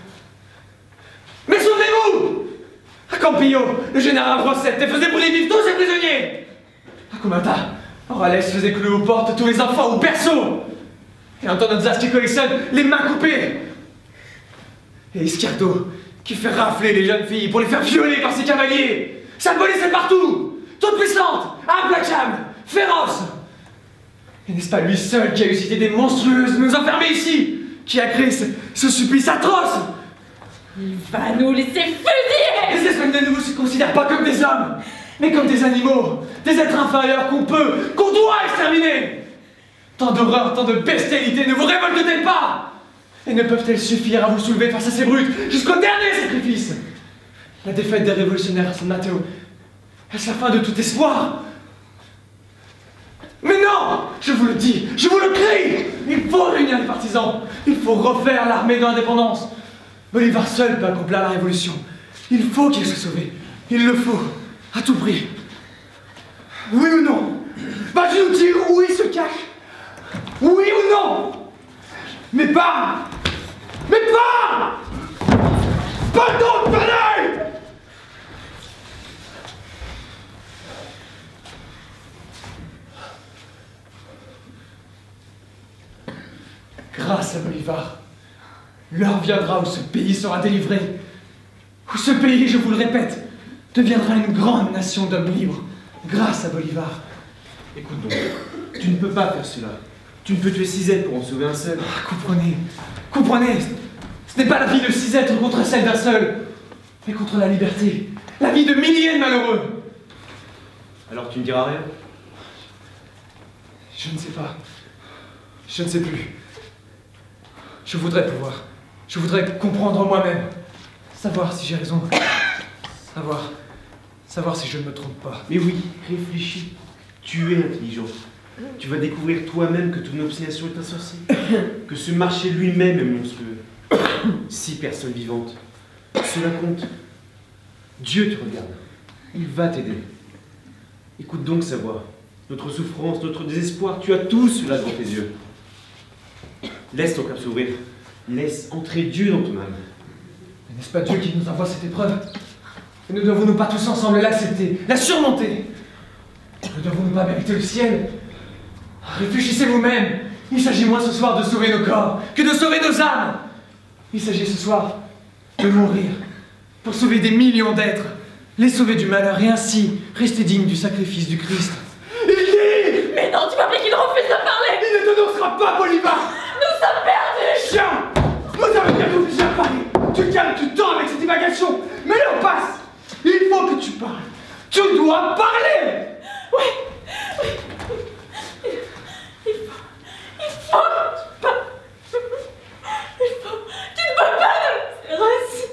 Mais souvenez-vous! À Campillo, le général Rosette faisait brûler vifs tous ses prisonniers. À Kumata, Morales faisait clouer aux portes tous les enfants au berceau. Et Antonin Zas qui collectionne les mains coupées. Et Iscardo qui fait rafler les jeunes filles pour les faire violer par ses cavaliers. Sa police est partout, toute puissante, implacable, féroce. Et n'est-ce pas lui seul qui a eu cette idée monstrueuse de nous enfermer ici, qui a créé ce supplice atroce? Il va nous laisser fusiller! Les Espagnols ne vous considèrent pas comme des hommes. mais comme des animaux, des êtres inférieurs qu'on doit exterminer. Tant d'horreur, tant de bestialité ne vous révolte-t-elle pas? Et ne peuvent-elles suffire à vous soulever face à ces brutes jusqu'au dernier sacrifice? La défaite des révolutionnaires à San Matteo, est-ce la fin de tout espoir? Mais non! Je vous le dis, je vous le crie! Il faut réunir les partisans, il faut refaire l'armée de l'indépendance. Bolivar seul peut accomplir la révolution. Il faut qu'il soit sauvé. Il le faut, à tout prix. Oui ou non? Vas-tu nous dire où il se cache? Oui ou non? Mais parle! Mais parle! Pas d'autre palais! Grâce à Bolivar, l'heure viendra où ce pays sera délivré. Où ce pays, je vous le répète, deviendra une grande nation d'hommes libres. Grâce à Bolivar. Écoute donc, tu ne peux pas faire cela. Tu ne peux tuer 6 êtres pour en sauver un seul. Comprenez, ce n'est pas la vie de 6 êtres contre celle d'un seul, mais contre la liberté, la vie de milliers de malheureux. Alors tu ne diras rien? Je ne sais pas. Je ne sais plus. Je voudrais pouvoir. Je voudrais comprendre moi-même. Savoir si j'ai raison. Savoir si je ne me trompe pas. Mais oui, réfléchis. Tu es intelligent. Tu vas découvrir toi-même que ton obstination est insensée. Que ce marché lui-même est monstrueux. 6 personnes vivantes. Cela compte. Dieu te regarde. Il va t'aider. Écoute donc sa voix. Notre souffrance, notre désespoir, tu as tout cela devant tes yeux. Laisse ton cœur s'ouvrir. Laisse entrer Dieu dans ton âme. Mais n'est-ce pas Dieu qui nous envoie cette épreuve? Et ne devons-nous pas tous ensemble l'accepter, la surmonter? Ne devons-nous pas mériter le ciel? Réfléchissez vous-même. Il s'agit moins ce soir de sauver nos corps que de sauver nos âmes. Il s'agit ce soir de mourir pour sauver des millions d'êtres, les sauver du malheur et ainsi rester dignes du sacrifice du Christ. Il dit! Mais non, tu m'as pris qu'il refuse de parler! Il ne te dansera pas, Bolivar! Nous sommes perdus! Chien! Vous avez bien obligé à parler! Tu calmes, tu tends avec cette divagation! Mais l'heure passe! Il faut que tu parles! Tu dois parler! Oui! Il faut que tu parles! Tu ne peux pas nous laisser ainsi!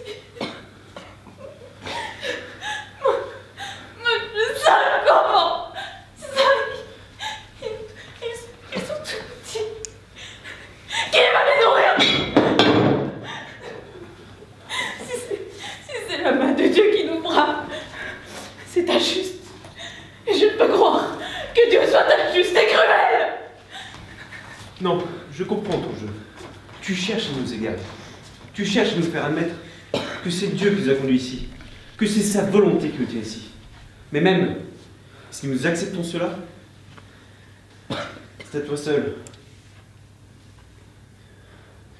Moi, je sais comment! Ils sont tout petits! Qui va les nourrir? Si c'est la main de Dieu qui nous frappe, c'est injuste. Et je ne peux croire que Dieu soit injuste et cruel. Non, je comprends ton jeu. Tu cherches à nous égarer. Tu cherches à nous faire admettre que c'est Dieu qui nous a conduits ici. Que c'est sa volonté qui nous tient ici. Mais même si nous acceptons cela, c'est à toi seul.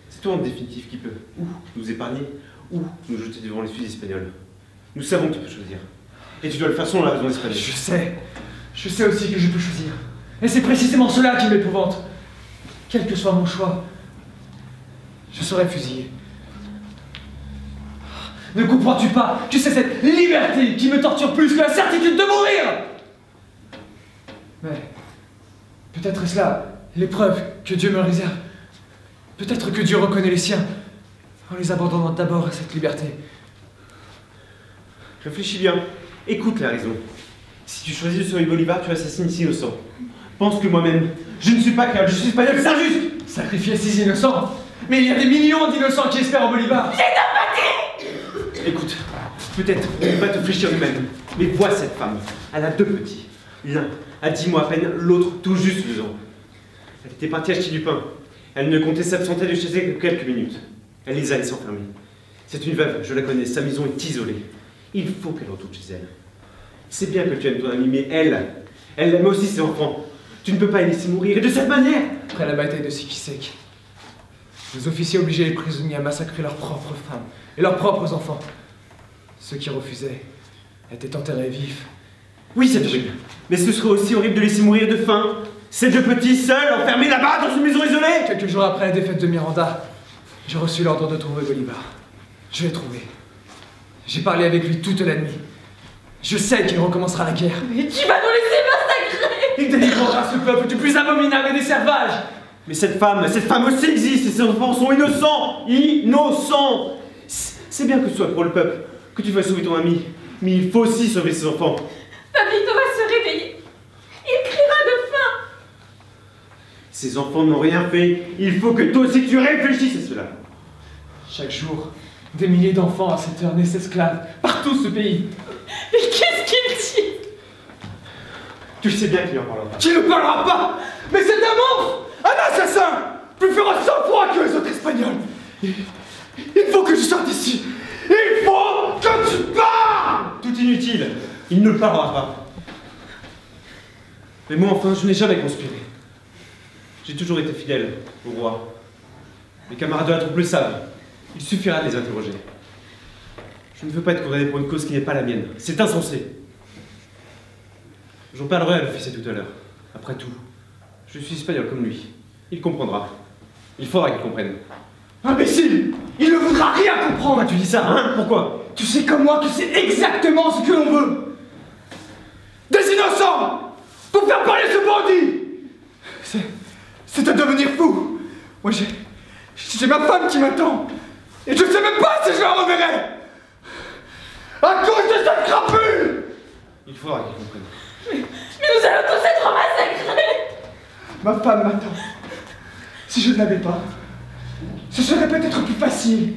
C'est toi en définitive qui peut ou nous épargner ou nous jeter devant les fusils espagnols. Nous savons que tu peux choisir. Et tu dois le faire selon la raison espagnole. Je sais aussi que je peux choisir. Et c'est précisément cela qui m'épouvante. Quel que soit mon choix, je serai fusillé. Ne comprends-tu pas que c'est cette liberté qui me torture plus que la certitude de mourir? Mais peut-être est-ce là l'épreuve que Dieu me réserve. Peut-être que Dieu reconnaît les siens en les abandonnant d'abord à cette liberté. Réfléchis bien. Écoute la raison. Si tu choisis de sauver Bolivar, tu assassines 6 innocents. Pense que moi-même, je ne suis pas capable, je suis espagnol, c'est injuste! Sacrifier 6 innocents? Mais il y a des millions d'innocents qui espèrent en Bolivar! Écoute, peut-être on ne va te fléchir lui-même, mais vois cette femme. Elle a 2 petits. L'un a 10 mois à peine, l'autre tout juste 2 ans. Elle était partie acheter du pain. Elle ne comptait s'absenter de chez elle que quelques minutes. Elle les a laissés enfermés. C'est une veuve, je la connais, sa maison est isolée. Il faut qu'elle retourne chez elle. C'est bien que tu aimes ton amie, mais elle aime aussi ses enfants. Tu ne peux pas les laisser mourir, et de cette manière! Après la bataille de Sikisek, les officiers obligeaient les prisonniers à massacrer leurs propres femmes et leurs propres enfants. Ceux qui refusaient étaient enterrés vifs. Oui, c'est horrible. Mais ce serait aussi horrible de laisser mourir de faim. Ces 2 petits seuls, enfermés là-bas dans une maison isolée! Quelques jours après la défaite de Miranda, j'ai reçu l'ordre de trouver Bolivar. Je l'ai trouvé. J'ai parlé avec lui toute la nuit. Je sais qu'il recommencera la guerre. Mais tu vas nous laisser massacrer! Il délivrera ce peuple du plus abominable des servages. Mais cette femme aussi existe et ses enfants sont innocents. Innocents. C'est bien que ce soit pour le peuple, que tu fasses sauver ton ami, mais il faut aussi sauver ses enfants. Pablito va se réveiller. Il criera de faim. Ces enfants n'ont rien fait. Il faut que toi aussi tu réfléchisses à cela. Chaque jour, des milliers d'enfants à cette heure naissent esclaves, par tout ce pays. Mais qu'est-ce qu'il dit? Tu sais bien qu'il en parlera pas. Qui ne parlera pas? Mais c'est un monstre! Un assassin! Plus féroce sans froid que les autres Espagnols! Il faut que je sorte d'ici! Il faut que tu parles! Tout inutile. Il ne parlera pas. Mais moi, enfin, je n'ai jamais conspiré. J'ai toujours été fidèle au roi. Mes camarades de la troupe le savent. Il suffira de les interroger. Je ne veux pas être condamné pour une cause qui n'est pas la mienne. C'est insensé. J'en parlerai à l'officier tout à l'heure. Après tout, je suis espagnol comme lui. Il comprendra. Il faudra qu'il comprenne. Imbécile! Il ne voudra rien comprendre! Pourquoi tu dis ça, hein? Pourquoi? Tu sais comme moi que c'est exactement ce que l'on veut! Des innocents! Pour faire parler ce bandit! C'est de devenir fou! Moi j'ai ma femme qui m'attend! Et je sais même pas si je la reverrai! À cause de cette crapule! Il faudra qu'il comprenne. Mais nous allons tous être massacrés! Ma femme m'attend. Si je ne l'avais pas, ce serait peut-être plus facile.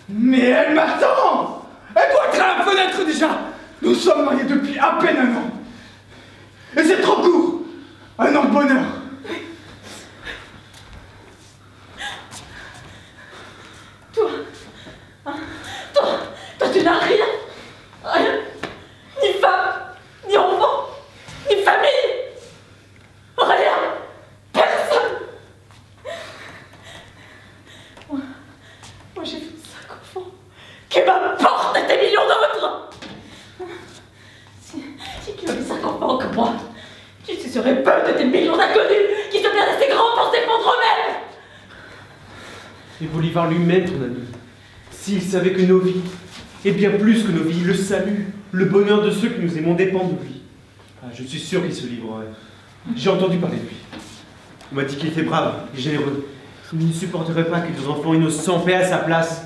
Mais elle m'attend! Elle doit être à la fenêtre déjà! Nous sommes mariés depuis à peine un an. Et c'est trop court! Un an de bonheur! Toi, tu n'as rien! Rien! Ni femme, ni enfant, ni famille! Rien! Personne! Moi j'ai fait 5 enfants. Que m'importe des millions d'autres! Si tu avais 5 enfants comme moi, tu te serais peu de tes millions d'inconnus qui sont bien assez grands pour s'effondrer eux-mêmes! Et Bolivar lui-même, ton ami, s'il savait que nos vies, et bien plus que nos vies, le salut, le bonheur de ceux que nous aimons dépendent de lui. Ah, je suis sûr qu'il se livrerait. J'ai entendu parler de lui. On m'a dit qu'il était brave et généreux. Il ne supporterait pas que des enfants innocents paient à sa place.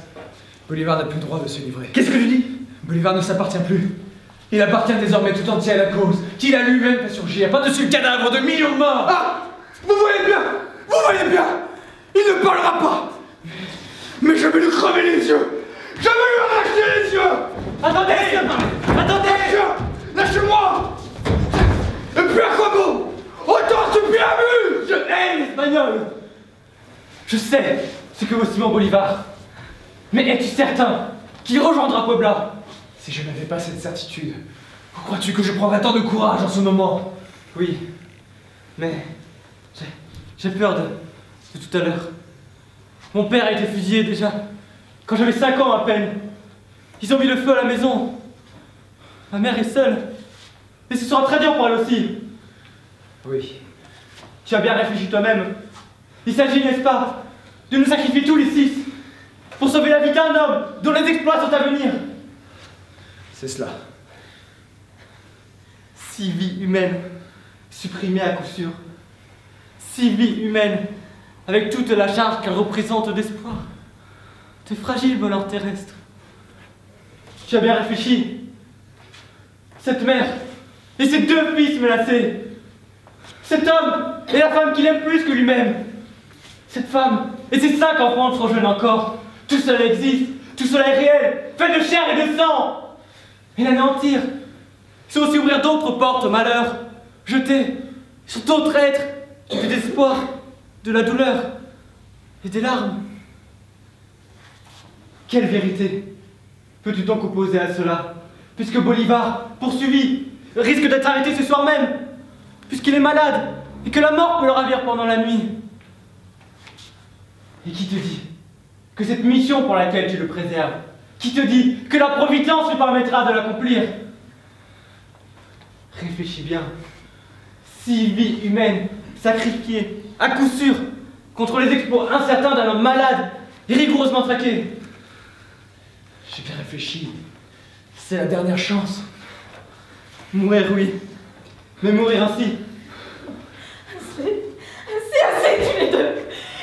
Bolivar n'a plus le droit de se livrer. Qu'est-ce que tu dis? Bolivar ne s'appartient plus. Il appartient désormais tout entier à la cause, qu'il a lui-même fait surgir, par-dessus le cadavre de millions de morts. Ah! Vous voyez bien! Vous voyez bien! Il ne parlera pas! Mais je vais lui crever les yeux! Je vais lui arracher les yeux! Attendez! Attendez! Lâchez-moi! Et puis à quoi bon? Autant supplier à vue! Je hais l'espagnol! Je sais ce que vaut Simon Bolivar. Mais es-tu certain qu'il rejoindra Puebla? Si je n'avais pas cette certitude, crois-tu que je prendrais tant de courage en ce moment? Oui, mais j'ai peur de tout à l'heure. Mon père a été fusillé déjà, quand j'avais 5 ans à peine. Ils ont mis le feu à la maison. Ma mère est seule, et ce sera très dur pour elle aussi. Oui. Tu as bien réfléchi toi-même. Il s'agit, n'est-ce pas, de nous sacrifier tous les 6 pour sauver la vie d'un homme dont les exploits sont à venir. C'est cela. 6 vies humaines supprimées à coup sûr. 6 vies humaines avec toute la charge qu'elles représentent d'espoir. De fragiles bonheurs terrestres. Tu as bien réfléchi. Cette mère et ses 2 fils menacés. Cet homme et la femme qu'il aime plus que lui-même. Cette femme et ses 5 enfants trop jeunes encore. Tout cela existe, tout cela est réel, fait de chair et de sang. Et l'anéantir, c'est aussi ouvrir d'autres portes au malheur, jeter sur d'autres êtres du désespoir, de la douleur et des larmes. Quelle vérité peux-tu donc opposer à cela, puisque Bolivar, poursuivi, risque d'être arrêté ce soir même, puisqu'il est malade et que la mort peut le ravir pendant la nuit? Et qui te dit que cette mission pour laquelle tu le préserves, qui te dit que la Providence lui permettra de l'accomplir? Réfléchis bien. 6 vies humaines sacrifiées, à coup sûr, contre les exploits incertains d'un homme malade et rigoureusement traqué. J'ai bien réfléchi. C'est la dernière chance. Mourir, oui. Mais mourir ainsi. C'est assez, tous les deux.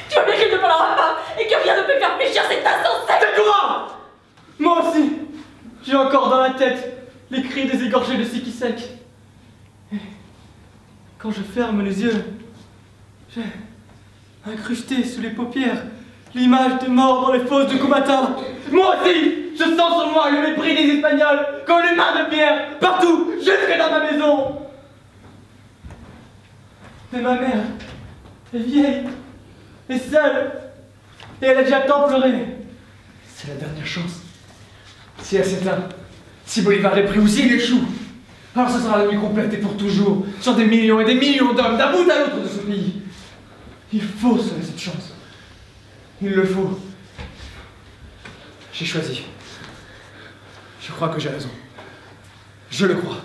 Tu as bien qu'il ne parlera pas et que rien ne peut faire péchir cet insensé. Tais-toi! Moi aussi, j'ai encore dans la tête les cris des égorgés de Sikisek. Et quand je ferme les yeux, j'ai incrusté sous les paupières l'image des morts dans les fosses de Kumata. Moi aussi, je sens sur moi le mépris des Espagnols, comme les mains de pierre, partout, jusque dans ma maison. Mais ma mère est vieille, est seule, et elle a déjà tant pleuré. C'est la dernière chance. Si elle s'éteint, si Bolivar est pris ou s'il échoue, alors ce sera la nuit complète et pour toujours, sur des millions et des millions d'hommes d'un bout à l'autre de ce pays. Il faut sauver cette chance. Il le faut. J'ai choisi. Je crois que j'ai raison. Je le crois.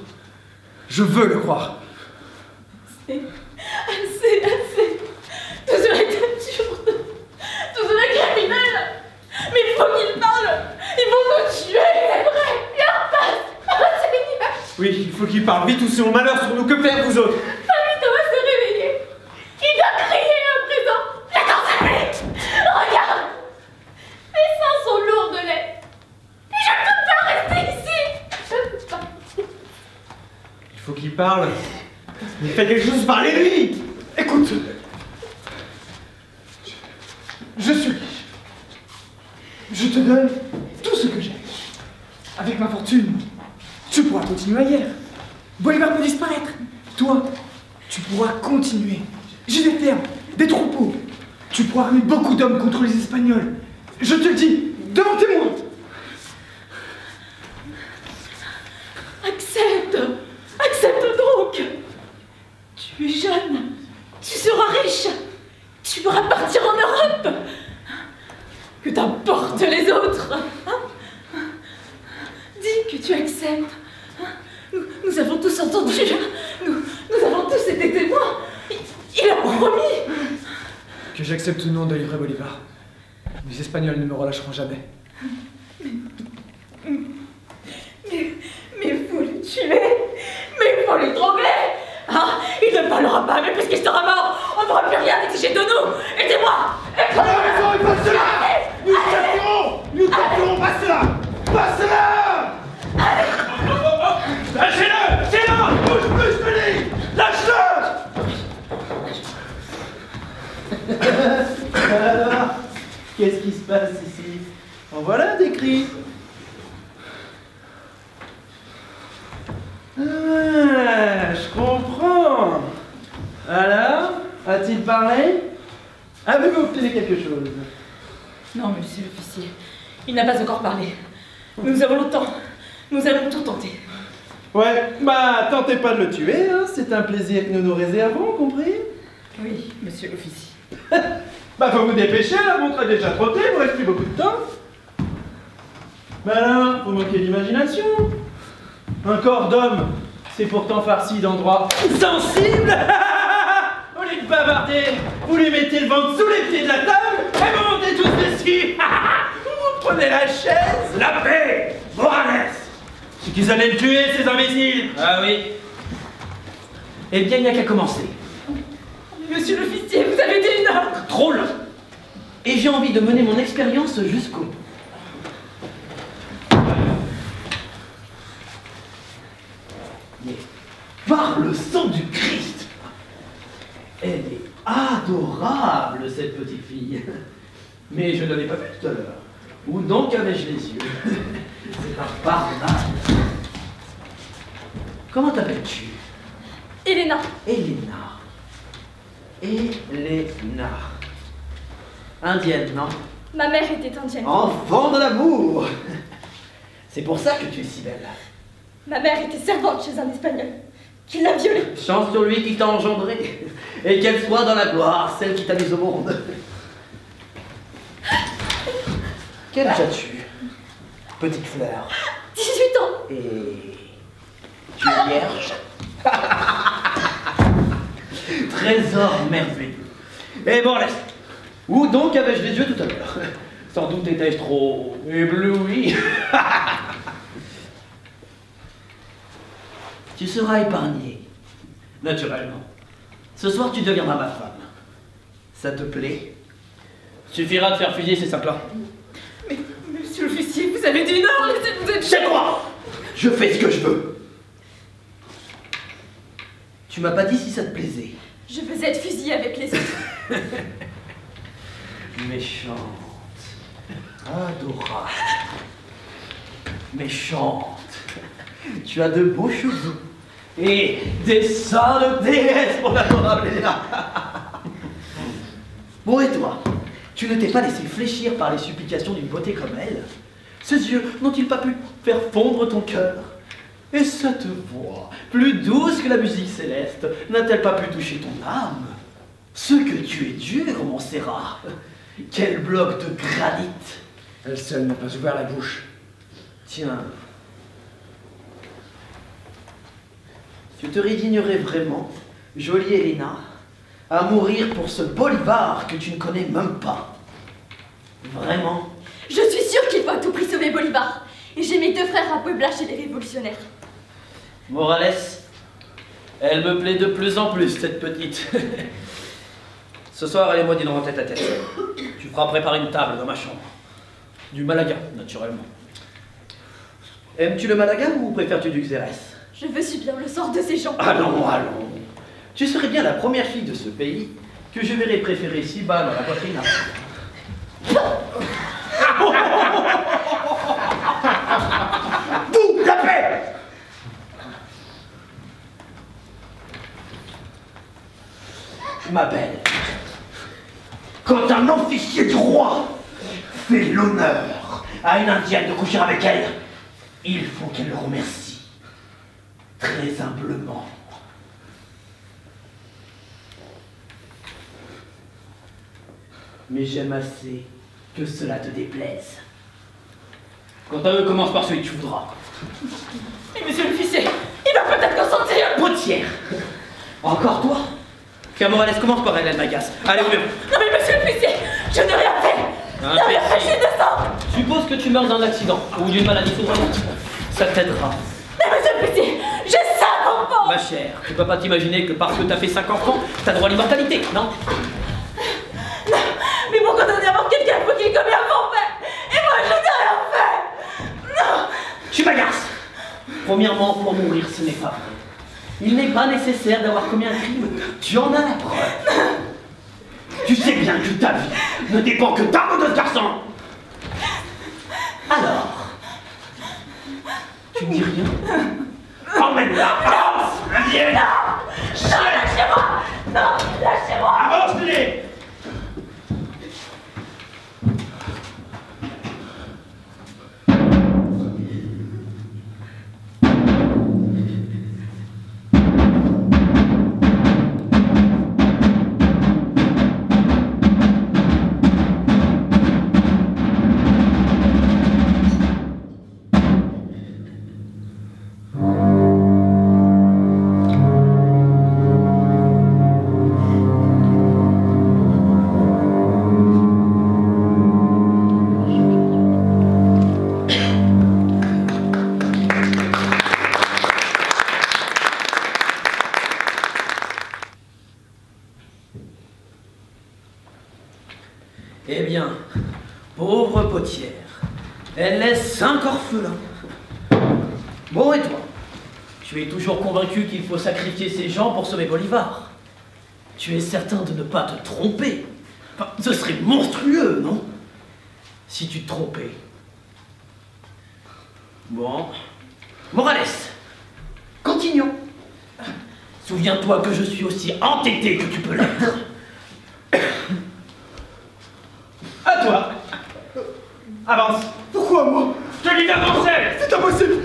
Je veux le croire. Assez. Tout cela est absurde. Tout cela est criminel. Mais il faut qu'il parle. Ils vont nous tuer, c'est vrai. Il en passe. Seigneur. Oui, il faut qu'il parle vite ou c'est mon malheur sur nous. Que faire, vous autres? Famito va se réveiller. Il doit crier à présent. J'attends lui. Regarde. Mes seins sont lourds de lait. Et je ne peux pas rester ici. Je ne peux pas. Il faut qu'il parle. Il fait quelque chose, parlez-lui. Écoute. Je suis riche. Je te donne tout ce que j'ai. Avec ma fortune, tu pourras continuer ailleurs. Bolivar peut disparaître. Toi, tu pourras continuer. J'ai des fermes, des troupeaux. Tu pourras armer beaucoup d'hommes contre les Espagnols. Je te le dis, devant témoin. Accepte. Accepte donc. Tu es jeune. Tu seras riche. Tu pourras partir en Europe. Que t'importe les autres, hein? Dis que tu acceptes. Nous avons tous entendu. Nous avons tous été témoins. Il a promis. Que j'accepte ou non de livrer Bolivar, les Espagnols ne me relâcheront jamais. Mais faut le tuer. Mais il faut l'étrangler. Ah, il ne parlera pas, mais puisqu'il sera mort, on ne pourra plus rien exiger de nous. Aidez-moi. Raison, passe-la. Nous capturons, passe-la. Passe-la. Lâchez-le! C'est là! Bouge plus, je te dis. Lâche-le. Alors, qu'est-ce qui se passe ici? En voilà des cris. Ah, je comprends. Alors, a-t-il parlé? Avez-vous obtenu quelque chose? Non, monsieur l'officier, il n'a pas encore parlé. Nous avons le temps. Nous allons tout tenter. Ouais, bah tentez pas de le tuer, hein. C'est un plaisir que nous nous réservons, compris? Oui, monsieur l'officier. Bah faut vous dépêcher, la montre est déjà trottée, il vous reste plus beaucoup de temps. Bah alors, vous manquez d'imagination. Un corps d'homme, c'est pourtant farci d'endroits sensibles. Au lieu de bavarder, vous lui mettez le ventre sous les pieds de la table et vous montez tous dessus. Vous prenez la chaise. La paix, Morales. C'est qu'ils allaient le tuer, ces imbéciles. Ah oui. Eh bien, il n'y a qu'à commencer. Monsieur l'officier, vous avez dit une ordre. Trop long. Et j'ai envie de mener mon expérience jusqu'au bout. Mais par le sang du Christ, elle est adorable, cette petite fille. Mais je ne l'avais pas vue tout à l'heure. Où donc avais-je les yeux? C'est un barbare. Comment t'appelles-tu? Elena. Elena. Elena. Indienne, non? Ma mère était indienne. Enfant de l'amour. C'est pour ça que tu es si belle. Ma mère était servante chez un Espagnol qui l'a violée. Chance sur lui qui t'a engendré. Et qu'elle soit dans la gloire, celle qui t'a mise au monde. Quel âge as-tu, petite fleur? 18 ans. Et tu es vierge? Trésor merveilleux. Et bon, laisse. Où donc avais-je les yeux tout à l'heure? Sans doute étais-je trop ébloui. Tu seras épargné. Naturellement. Ce soir, tu deviendras ma femme. Ça te plaît? Suffira de faire fusiller ces cinq-là. Mais, monsieur l'officier, vous avez dit non, laissez-nous être... C'est quoi? Je fais ce que je veux. Tu m'as pas dit si ça te plaisait. Je veux être fusillée avec les autres. Méchante. Adorable. Méchante. Tu as de beaux cheveux. Et des seins de déesse pour l'adorable Elena. Bon, et toi? Tu ne t'es pas laissé fléchir par les supplications d'une beauté comme elle? Ces yeux n'ont-ils pas pu faire fondre ton cœur? Et cette voix, plus douce que la musique céleste, n'a-t-elle pas pu toucher ton âme? Ce que tu es dur, mon Serra. Quel bloc de granit! Elle seule n'a pas ouvert la bouche. Tiens. Tu te résignerais vraiment, jolie Elena, à mourir pour ce Bolivar que tu ne connais même pas? Vraiment? Je suis sûre qu'il faut à tout prix sauver Bolivar. Et j'ai mes deux frères à Puebla chez les révolutionnaires. Morales, elle me plaît de plus en plus, cette petite. Ce soir, elle et moi dînerons tête à tête. Tu feras préparer une table dans ma chambre. Du Malaga, naturellement. Aimes-tu le Malaga ou préfères-tu du Xérès? Je veux subir le sort de ces gens. Allons, allons. Tu serais bien la première fille de ce pays que je verrais préférer si bas dans la poitrine. Vous, la paix! Ma belle, quand un officier du roi fait l'honneur à une indienne de coucher avec elle, il faut qu'elle le remercie. Très humblement. Mais j'aime assez que cela te déplaise. Quant à eux, commence par celui que tu voudras. Mais monsieur l'officier, il va peut-être consentir. Potière. Encore toi? Tiens, Morales, commence par elle, elle m'agace. Allez, au mur. Non mais monsieur l'officier, je n'ai rien fait. Imbécile. de sang. Suppose que tu meurs d'un accident ou d'une maladie foudroyante. Ça t'aidera. Mais monsieur l'officier, j'ai 5 enfants. Ma chère, tu peux pas t'imaginer que parce que t'as fait 5 enfants, t'as droit à l'immortalité, non? Non, mais pour condamner à mort quelqu'un, il faut qu'il ait commis un forfait. Et moi, je n'ai rien fait. Non. Tu m'agaces. Premièrement, pour mourir, ce n'est pas vrai. Il n'est pas nécessaire d'avoir commis un crime. Tu en as la preuve. Tu sais bien que ta vie ne dépend que d'un ou deux garçons. Alors, tu dis rien? Emmène-la. Avance. Viens. Non, lâchez-moi. Non, lâchez-moi. Avance-les. Eh bien, pauvre Potière, elle laisse 5 orphelins. Bon, et toi? Tu es toujours convaincu qu'il faut sacrifier ces gens pour sauver Bolivar? Tu es certain de ne pas te tromper? Enfin, ce serait monstrueux, non? Si tu te trompais. Bon. Morales, continuons. Souviens-toi que je suis aussi entêté que tu peux l'être. À toi. Avance. Pourquoi moi? Je te dis d'avancer. C'est impossible.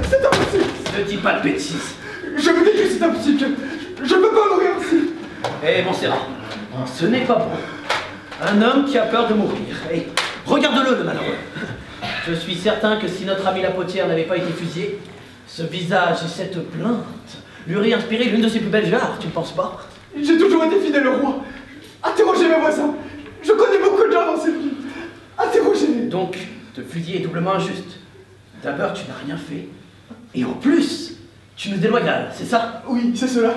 C'est impossible. Ne dis pas de bêtises. Je vous dis que c'est impossible. Je ne peux pas mourir ainsi. Eh, mon Serra, ce n'est pas bon. Un homme qui a peur de mourir. Et regarde-le, le malheureux. Je suis certain que si notre ami la Potière n'avait pas été fusillé, ce visage et cette plainte lui auraient inspiré l'une de ses plus belles jarres, tu ne penses pas? J'ai toujours été fidèle au roi. Interrogez mes voisins. Je connais beaucoup de gens dans cette ville. Interrogez-les. Donc, te fusiller est doublement injuste. D'abord, tu n'as rien fait. Et en plus, Tu nous déloyales, c'est ça? Oui, c'est cela.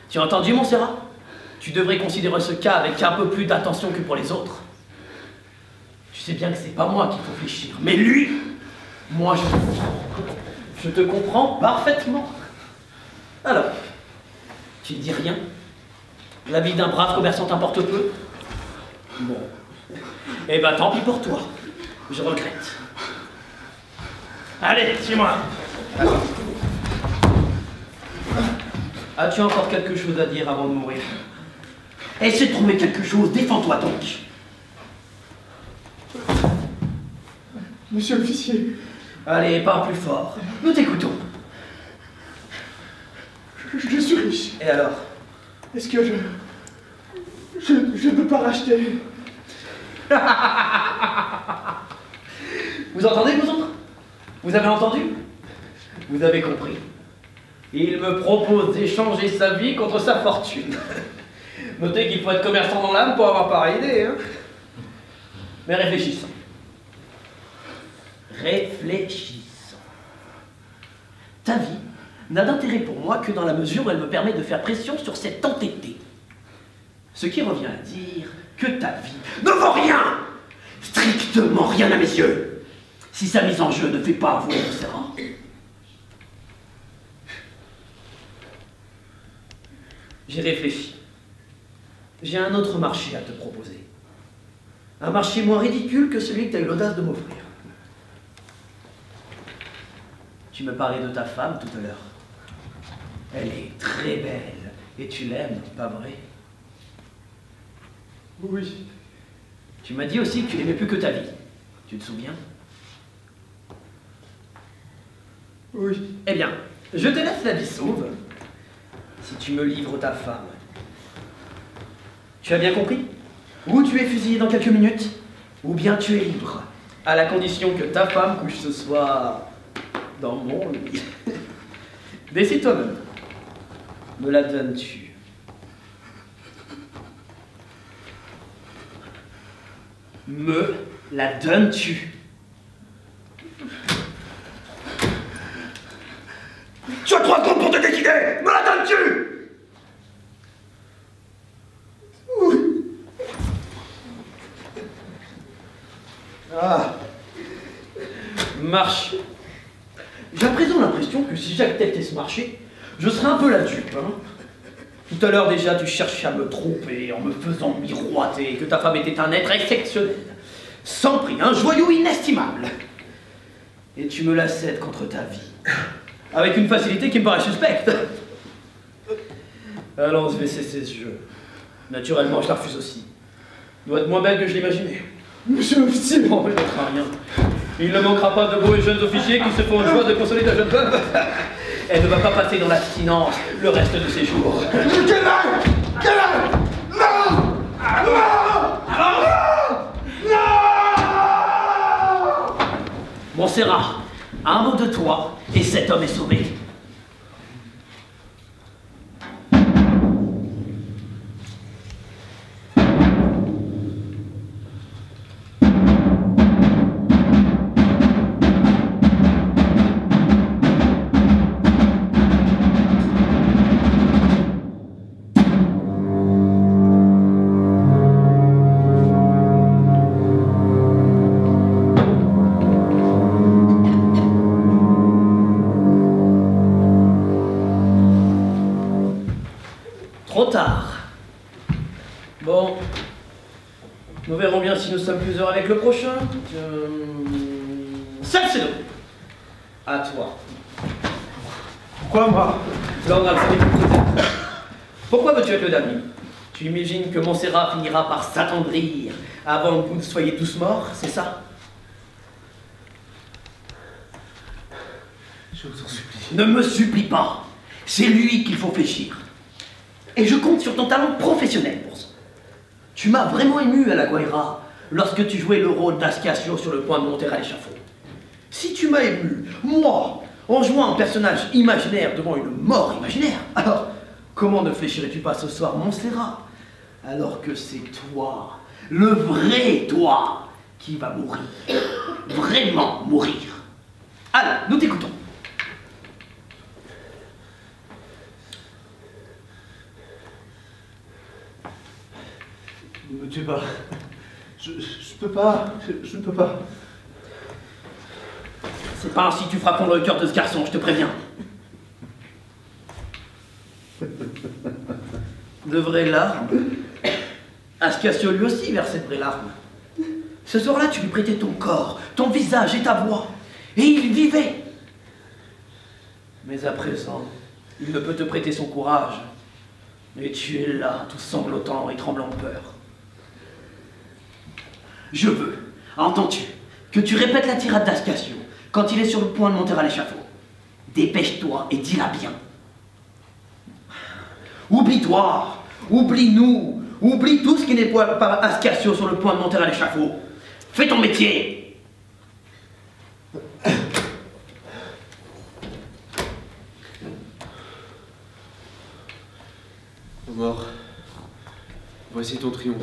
Tu as entendu, Montserrat? Tu devrais considérer ce cas avec un peu plus d'attention que pour les autres. Tu sais bien que c'est pas moi qu'il faut fléchir, mais lui, moi je te comprends parfaitement. Alors, tu ne dis rien? La vie d'un brave commerçant t'importe peu? Bon. Eh ben tant pis pour toi. Je regrette. Allez, suis-moi. As-tu encore quelque chose à dire avant de mourir? Essaie de trouver quelque chose, défends-toi donc. Monsieur l'officier. Allez, parle plus fort. Nous t'écoutons. Je suis riche. Et alors? Est-ce que je ne peux pas racheter? Vous entendez, vous autres? Vous avez entendu? Vous avez compris. Il me propose d'échanger sa vie contre sa fortune. Notez qu'il faut être commerçant dans l'âme pour avoir pareille idée, hein? Mais réfléchissons. Réfléchissons. Ta vie n'a d'intérêt pour moi que dans la mesure où elle me permet de faire pression sur cet entêté. Ce qui revient à dire que ta vie ne vaut rien! Strictement rien à mes yeux! Si sa mise en jeu ne fait pas avouer Montserrat. J'ai réfléchi. J'ai un autre marché à te proposer. Un marché moins ridicule que celui que tu as eu l'audace de m'offrir. Tu me parlais de ta femme tout à l'heure. Elle est très belle. Et tu l'aimes, pas vrai? Oui. Tu m'as dit aussi que tu n'aimais plus que ta vie. Tu te souviens? Oui. Eh bien, je te laisse la vie sauve si tu me livres ta femme. Tu as bien compris? Ou tu es fusillé dans quelques minutes, ou bien tu es libre, à la condition que ta femme couche ce soir dans mon lit. Décide toi-même. Me la donnes-tu? Me la donnes-tu? Tu as 3 secondes pour te décider! Me la donnes-tu? Ah. Marche. J'ai à présent l'impression que si j'acceptais ce marché, je serais un peu la dupe, hein. Tout à l'heure déjà, tu cherchais à me tromper en me faisant miroiter que ta femme était un être exceptionnel, sans prix, un joyau inestimable. Et tu me la cèdes contre ta vie, avec une facilité qui me paraît suspecte. Alors je vais cesser ce jeu. Naturellement, je la refuse aussi. Doit être moins belle que je l'imaginais. Monsieur l'officier. Bon, mais n'être rien. Il ne manquera pas de beaux et jeunes officiers qui se font une joie de consoler ta jeune veuve. Elle ne va pas passer dans l'abstinence le reste de ses jours. Canal! Canal! Non! Non! Non! Montserrat, un mot de toi et cet homme est sauvé. Trop tard. Bon. Nous verrons bien si nous sommes plus heureux avec le prochain. Salcedo. À toi. Pourquoi moi? L'ordre absolu. Pourquoi veux-tu être le dernier? Tu imagines que Montserrat finira par s'attendrir avant que vous ne soyez tous morts, c'est ça? Je vous en supplie. Ne me supplie pas. C'est lui qu'il faut fléchir. Et je compte sur ton talent professionnel pour ça. Tu m'as vraiment ému à la Guaira lorsque tu jouais le rôle d'Ascasio sur le point de monter à l'échafaud. Si tu m'as ému, moi, en jouant un personnage imaginaire devant une mort imaginaire, alors comment ne fléchirais-tu pas ce soir Montserrat, alors que c'est toi, le vrai toi, qui va mourir. Vraiment mourir. Alors, nous t'écoutons. peux pas, je ne peux pas. C'est pas ainsi que tu feras fondre le cœur de ce garçon, je te préviens. De vraies larmes. Ascasio lui aussi versait de vraies larmes. Ce soir-là, tu lui prêtais ton corps, ton visage et ta voix. Et il vivait. Mais à présent, il ne peut te prêter son courage. Et tu es là, tout sanglotant et tremblant de peur. Je veux, entends-tu, que tu répètes la tirade d'Ascasio quand il est sur le point de monter à l'échafaud. Dépêche-toi et dis-la bien. Oublie-toi, oublie-nous, oublie tout ce qui n'est pas Ascasio sur le point de monter à l'échafaud. Fais ton métier. Mort, voici ton triomphe.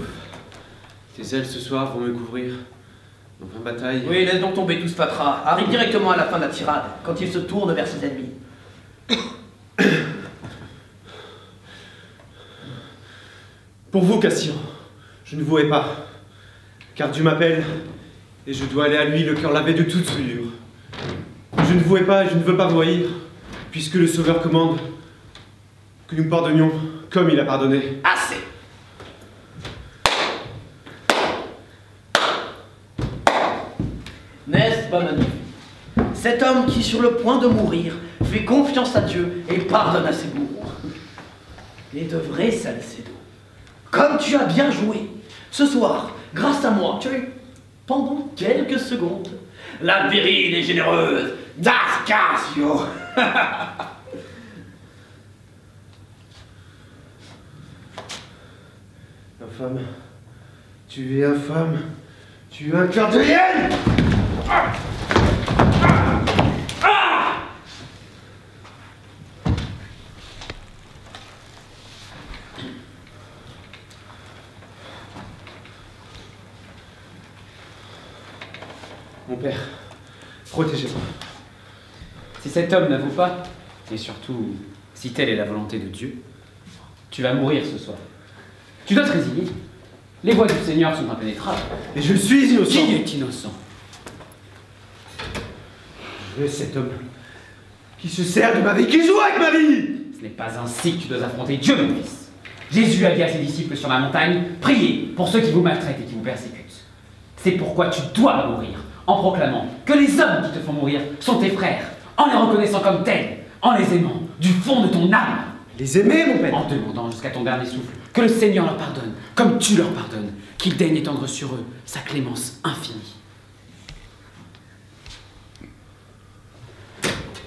Tes ailes ce soir vont me couvrir. Dans 20 batailles. Oui, laisse donc tomber tout ce fatras. Arrive directement à la fin de la tirade, quand il se tourne vers ses ennemis. Pour vous, Cassien, je ne vous hais pas. Car Dieu m'appelle, et je dois aller à lui, le cœur lavé de toute souillure. Je ne vous hais pas et je ne veux pas vous haïr, puisque le Sauveur commande que nous pardonnions comme il a pardonné. Assez. N'est-ce pas magnifique? Cet homme qui, sur le point de mourir, fait confiance à Dieu et pardonne à ses bourreaux. Et de vrais Salcedo. Comme tu as bien joué, ce soir, grâce à moi, tu as eu, pendant quelques secondes, la virile et généreuse d'Ascasio. Infâme, tu es infâme, tu es un cœur de hyène! Mon père, protégez-moi. Si cet homme n'avoue pas, et surtout si telle est la volonté de Dieu, tu vas mourir ce soir. Tu dois te résigner. Les voies du Seigneur sont impénétrables. Et je suis innocent. Qui est innocent? Je veux cet homme qui se sert de ma vie, qui joue avec ma vie. Ce n'est pas ainsi que tu dois affronter Dieu, mon fils. Jésus a dit à ses disciples sur la montagne, priez pour ceux qui vous maltraitent et qui vous persécutent. C'est pourquoi tu dois mourir, en proclamant que les hommes qui te font mourir sont tes frères, en les reconnaissant comme tels, en les aimant du fond de ton âme. Les aimer, mon père. En demandant jusqu'à ton dernier souffle que le Seigneur leur pardonne, comme tu leur pardonnes, qu'il daigne étendre sur eux sa clémence infinie.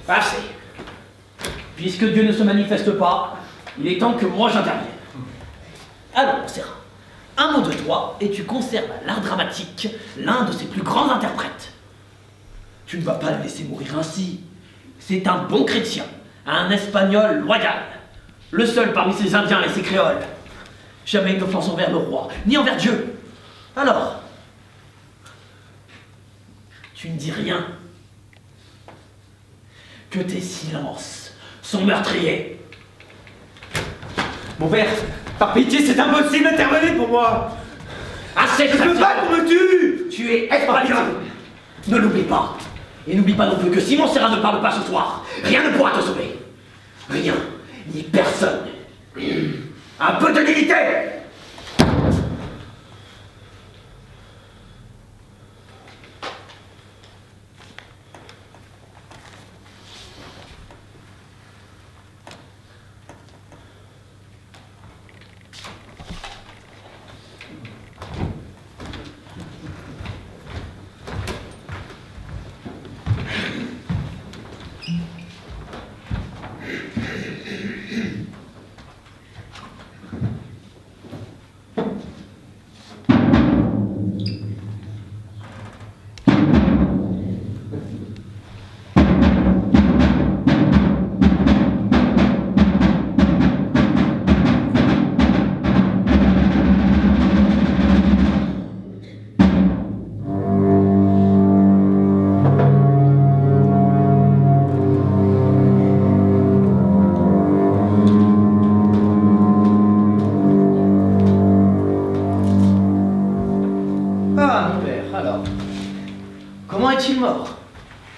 Assez. Puisque Dieu ne se manifeste pas, il est temps que moi j'intervienne. Alors, Serra, un mot de toi et tu conserves à l'art dramatique l'un de ses plus grands interprètes. Tu ne vas pas le laisser mourir ainsi. C'est un bon chrétien, un Espagnol loyal, le seul parmi ces Indiens et ces créoles. Jamais une offense envers le roi, ni envers Dieu. Alors, tu ne dis rien. Que tes silences sont meurtriers. Mon père, par pitié, c'est impossible, intervenez pour moi. Assez de Je peux pas qu'on me tue. Tu es espagnol. Ne l'oublie pas. Et n'oublie pas non plus que si mon Serra ne parle pas ce soir, rien ne pourra te sauver. Rien, ni personne. Un peu de dignité.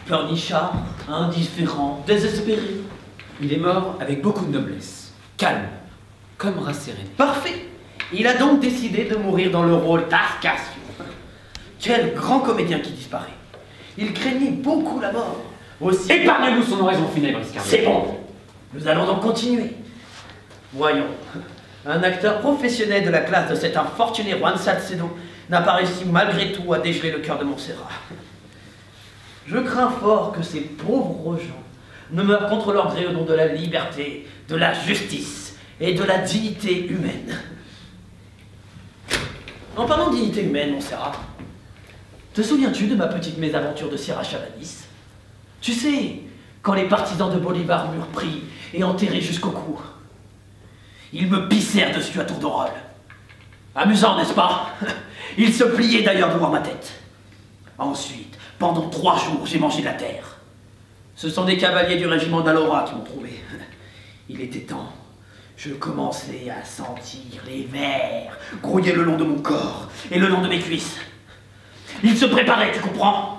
Pleurnichard, indifférent, désespéré. Il est mort avec beaucoup de noblesse. Calme, comme rasséréné. Parfait. Il a donc décidé de mourir dans le rôle d'Ascasio. Quel grand comédien qui disparaît. Il craignait beaucoup la mort. Aussi. Épargnez-nous son oraison funèbre, Iscardo. C'est bon. Nous allons donc continuer. Voyons. Un acteur professionnel de la classe de cet infortuné Juan Salcedo n'a pas réussi malgré tout à dégeler le cœur de Montserrat. Je crains fort que ces pauvres gens ne meurent contre leur gré au nom de la liberté, de la justice et de la dignité humaine. En parlant de dignité humaine, Montserrat, te souviens-tu de ma petite mésaventure de Sierra Chavadis? Tu sais, quand les partisans de Bolivar m'eurent pris et enterré jusqu'au cou, ils me pissèrent dessus à tour de rôle. Amusant, n'est-ce pas? Ils se pliaient d'ailleurs de voir ma tête. Ensuite, pendant 3 jours, j'ai mangé la terre. Ce sont des cavaliers du régiment d'Alora qui m'ont trouvé. Il était temps. Je commençais à sentir les vers grouiller le long de mon corps et le long de mes cuisses. Ils se préparaient, tu comprends?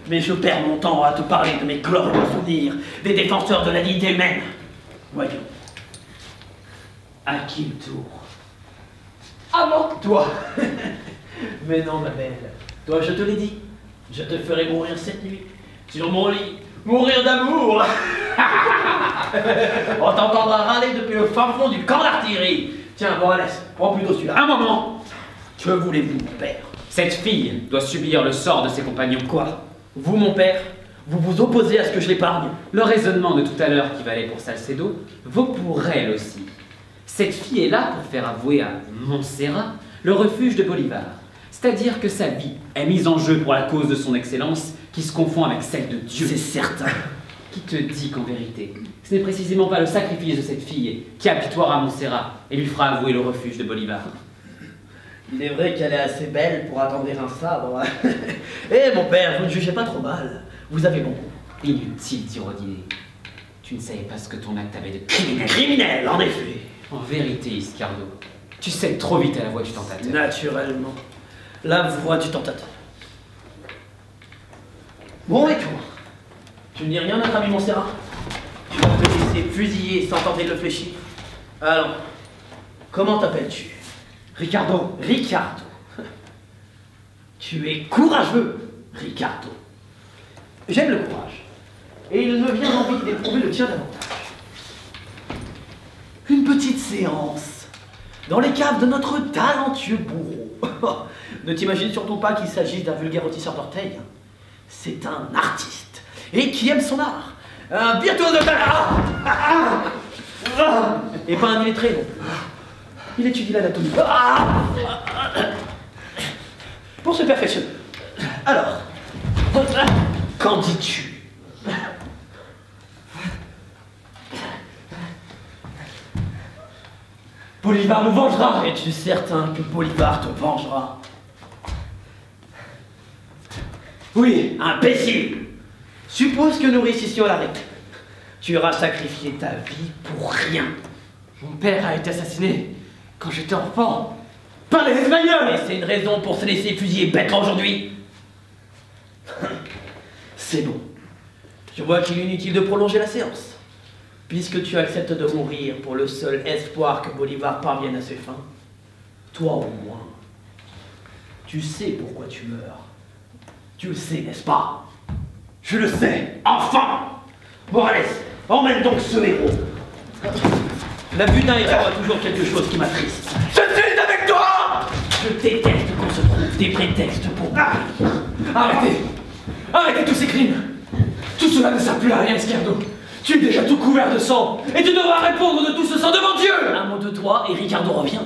Mais je perds mon temps à te parler de mes glorieux souvenirs, des défenseurs de la dignité humaine. Voyons. À qui le tour? Ah bon? Toi. Mais non, ma belle. Toi, je te l'ai dit. Je te ferai mourir cette nuit. Sur mon lit. Mourir d'amour. On t'entendra râler depuis le fin fond du camp d'artillerie. Tiens, bon, laisse. Prends plutôt celui-là. Un moment! Que voulez-vous, mon père? Cette fille doit subir le sort de ses compagnons. Quoi? Vous, mon père, vous vous opposez à ce que je l'épargne? Le raisonnement de tout à l'heure qui valait pour Salcedo vaut pour elle aussi. Cette fille est là pour faire avouer à Montserrat le refuge de Bolivar. C'est-à-dire que sa vie est mise en jeu pour la cause de son excellence qui se confond avec celle de Dieu. C'est certain. Qui te dit qu'en vérité, ce n'est précisément pas le sacrifice de cette fille qui apitoiera Montserrat et lui fera avouer le refuge de Bolivar? Il est vrai qu'elle est assez belle pour attendrir un sabre. Eh, mon père, vous ne jugez pas trop mal. Vous avez bon goût. Inutile d'y redire. Tu ne savais pas ce que ton acte avait de criminel. Criminel, en effet. En vérité, Iscardo, tu cèdes trop vite à la voix du tentateur. Naturellement. La voix du tentateur. Bon, et toi? Tu ne dis rien, notre ami Montserrat? Tu vas te laisser fusiller sans tenter de le fléchir? Alors, comment t'appelles-tu? Ricardo. Ricardo. Tu es courageux, Ricardo. J'aime le courage. Et il me vient l'envie d'éprouver le tien davantage. Une petite séance dans les caves de notre talentueux bourreau. Ne t'imagine surtout pas qu'il s'agisse d'un vulgaire rôtisseur d'orteils. C'est un artiste et qui aime son art. Un virtuose de talent. Et pas un illettré non plus. Il étudie l'anatomie. Pour se perfectionner. Alors, qu'en dis-tu? Bolivar nous vengera! Es-tu certain que Bolivar te vengera? Oui! Imbécile! Suppose que nous réussissions à l'arrêter. Tu auras sacrifié ta vie pour rien. Mon père a été assassiné quand j'étais enfant par les Espagnols! Et c'est une raison pour se laisser fusiller bêtement aujourd'hui? C'est bon. Je vois qu'il est inutile de prolonger la séance. Puisque tu acceptes de mourir pour le seul espoir que Bolivar parvienne à ses fins, toi au moins, tu sais pourquoi tu meurs. Tu le sais, n'est-ce pas? Je le sais! Enfin! Morales, emmène donc ce héros. La vue d'un héros a toujours quelque chose qui m'attriste. Je suis avec toi! Je déteste qu'on se trouve des prétextes pour moi. Arrêtez! Arrêtez tous ces crimes! Tout cela ne sert plus à rien, Iscardo! Tu es déjà tout couvert de sang, et tu devras répondre de tout ce sang devant Dieu! Un mot de toi, et Ricardo revient.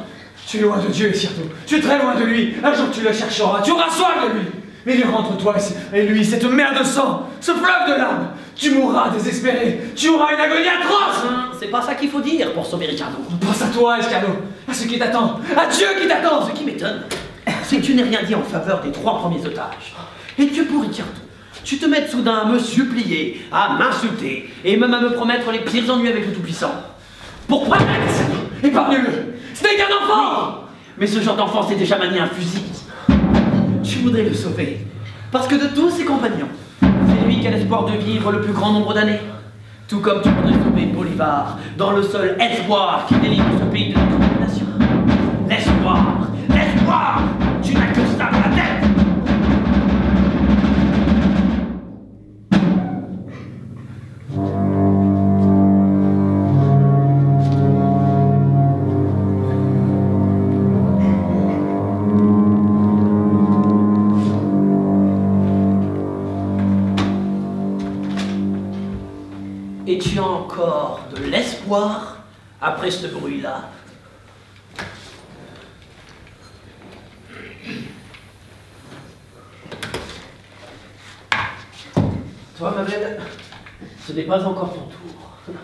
Tu es loin de Dieu, Iscardo. Tu es très loin de lui. Un jour tu le chercheras, tu auras soif de lui. Mais il est entre toi et lui, cette mer de sang, ce fleuve de larmes. Tu mourras désespéré, tu auras une agonie atroce! C'est pas ça qu'il faut dire pour sauver Ricardo. Pense à toi, Iscardo, à ce qui t'attend, à Dieu qui t'attend! Ce qui m'étonne, c'est que tu n'aies rien dit en faveur des 3 premiers otages. Et que pour Ricardo, tu te mettes soudain à me supplier, à m'insulter, et même à me promettre les pires ennuis avec le Tout-Puissant. Pourquoi? Épargne-le! Ce n'est qu'un enfant! Oui, mais ce genre d'enfant s'est déjà manié un fusil. Tu voudrais le sauver, parce que de tous ses compagnons, c'est lui qui a l'espoir de vivre le plus grand nombre d'années. Tout comme tu voudrais sauver Bolivar, dans le seul espoir qui délivre ce pays de notre domination. L'espoir! L'espoir! Tu n'as que ça dans la tête! Et tu as encore de l'espoir après ce bruit-là? Toi, ma belle, ce n'est pas encore ton tour.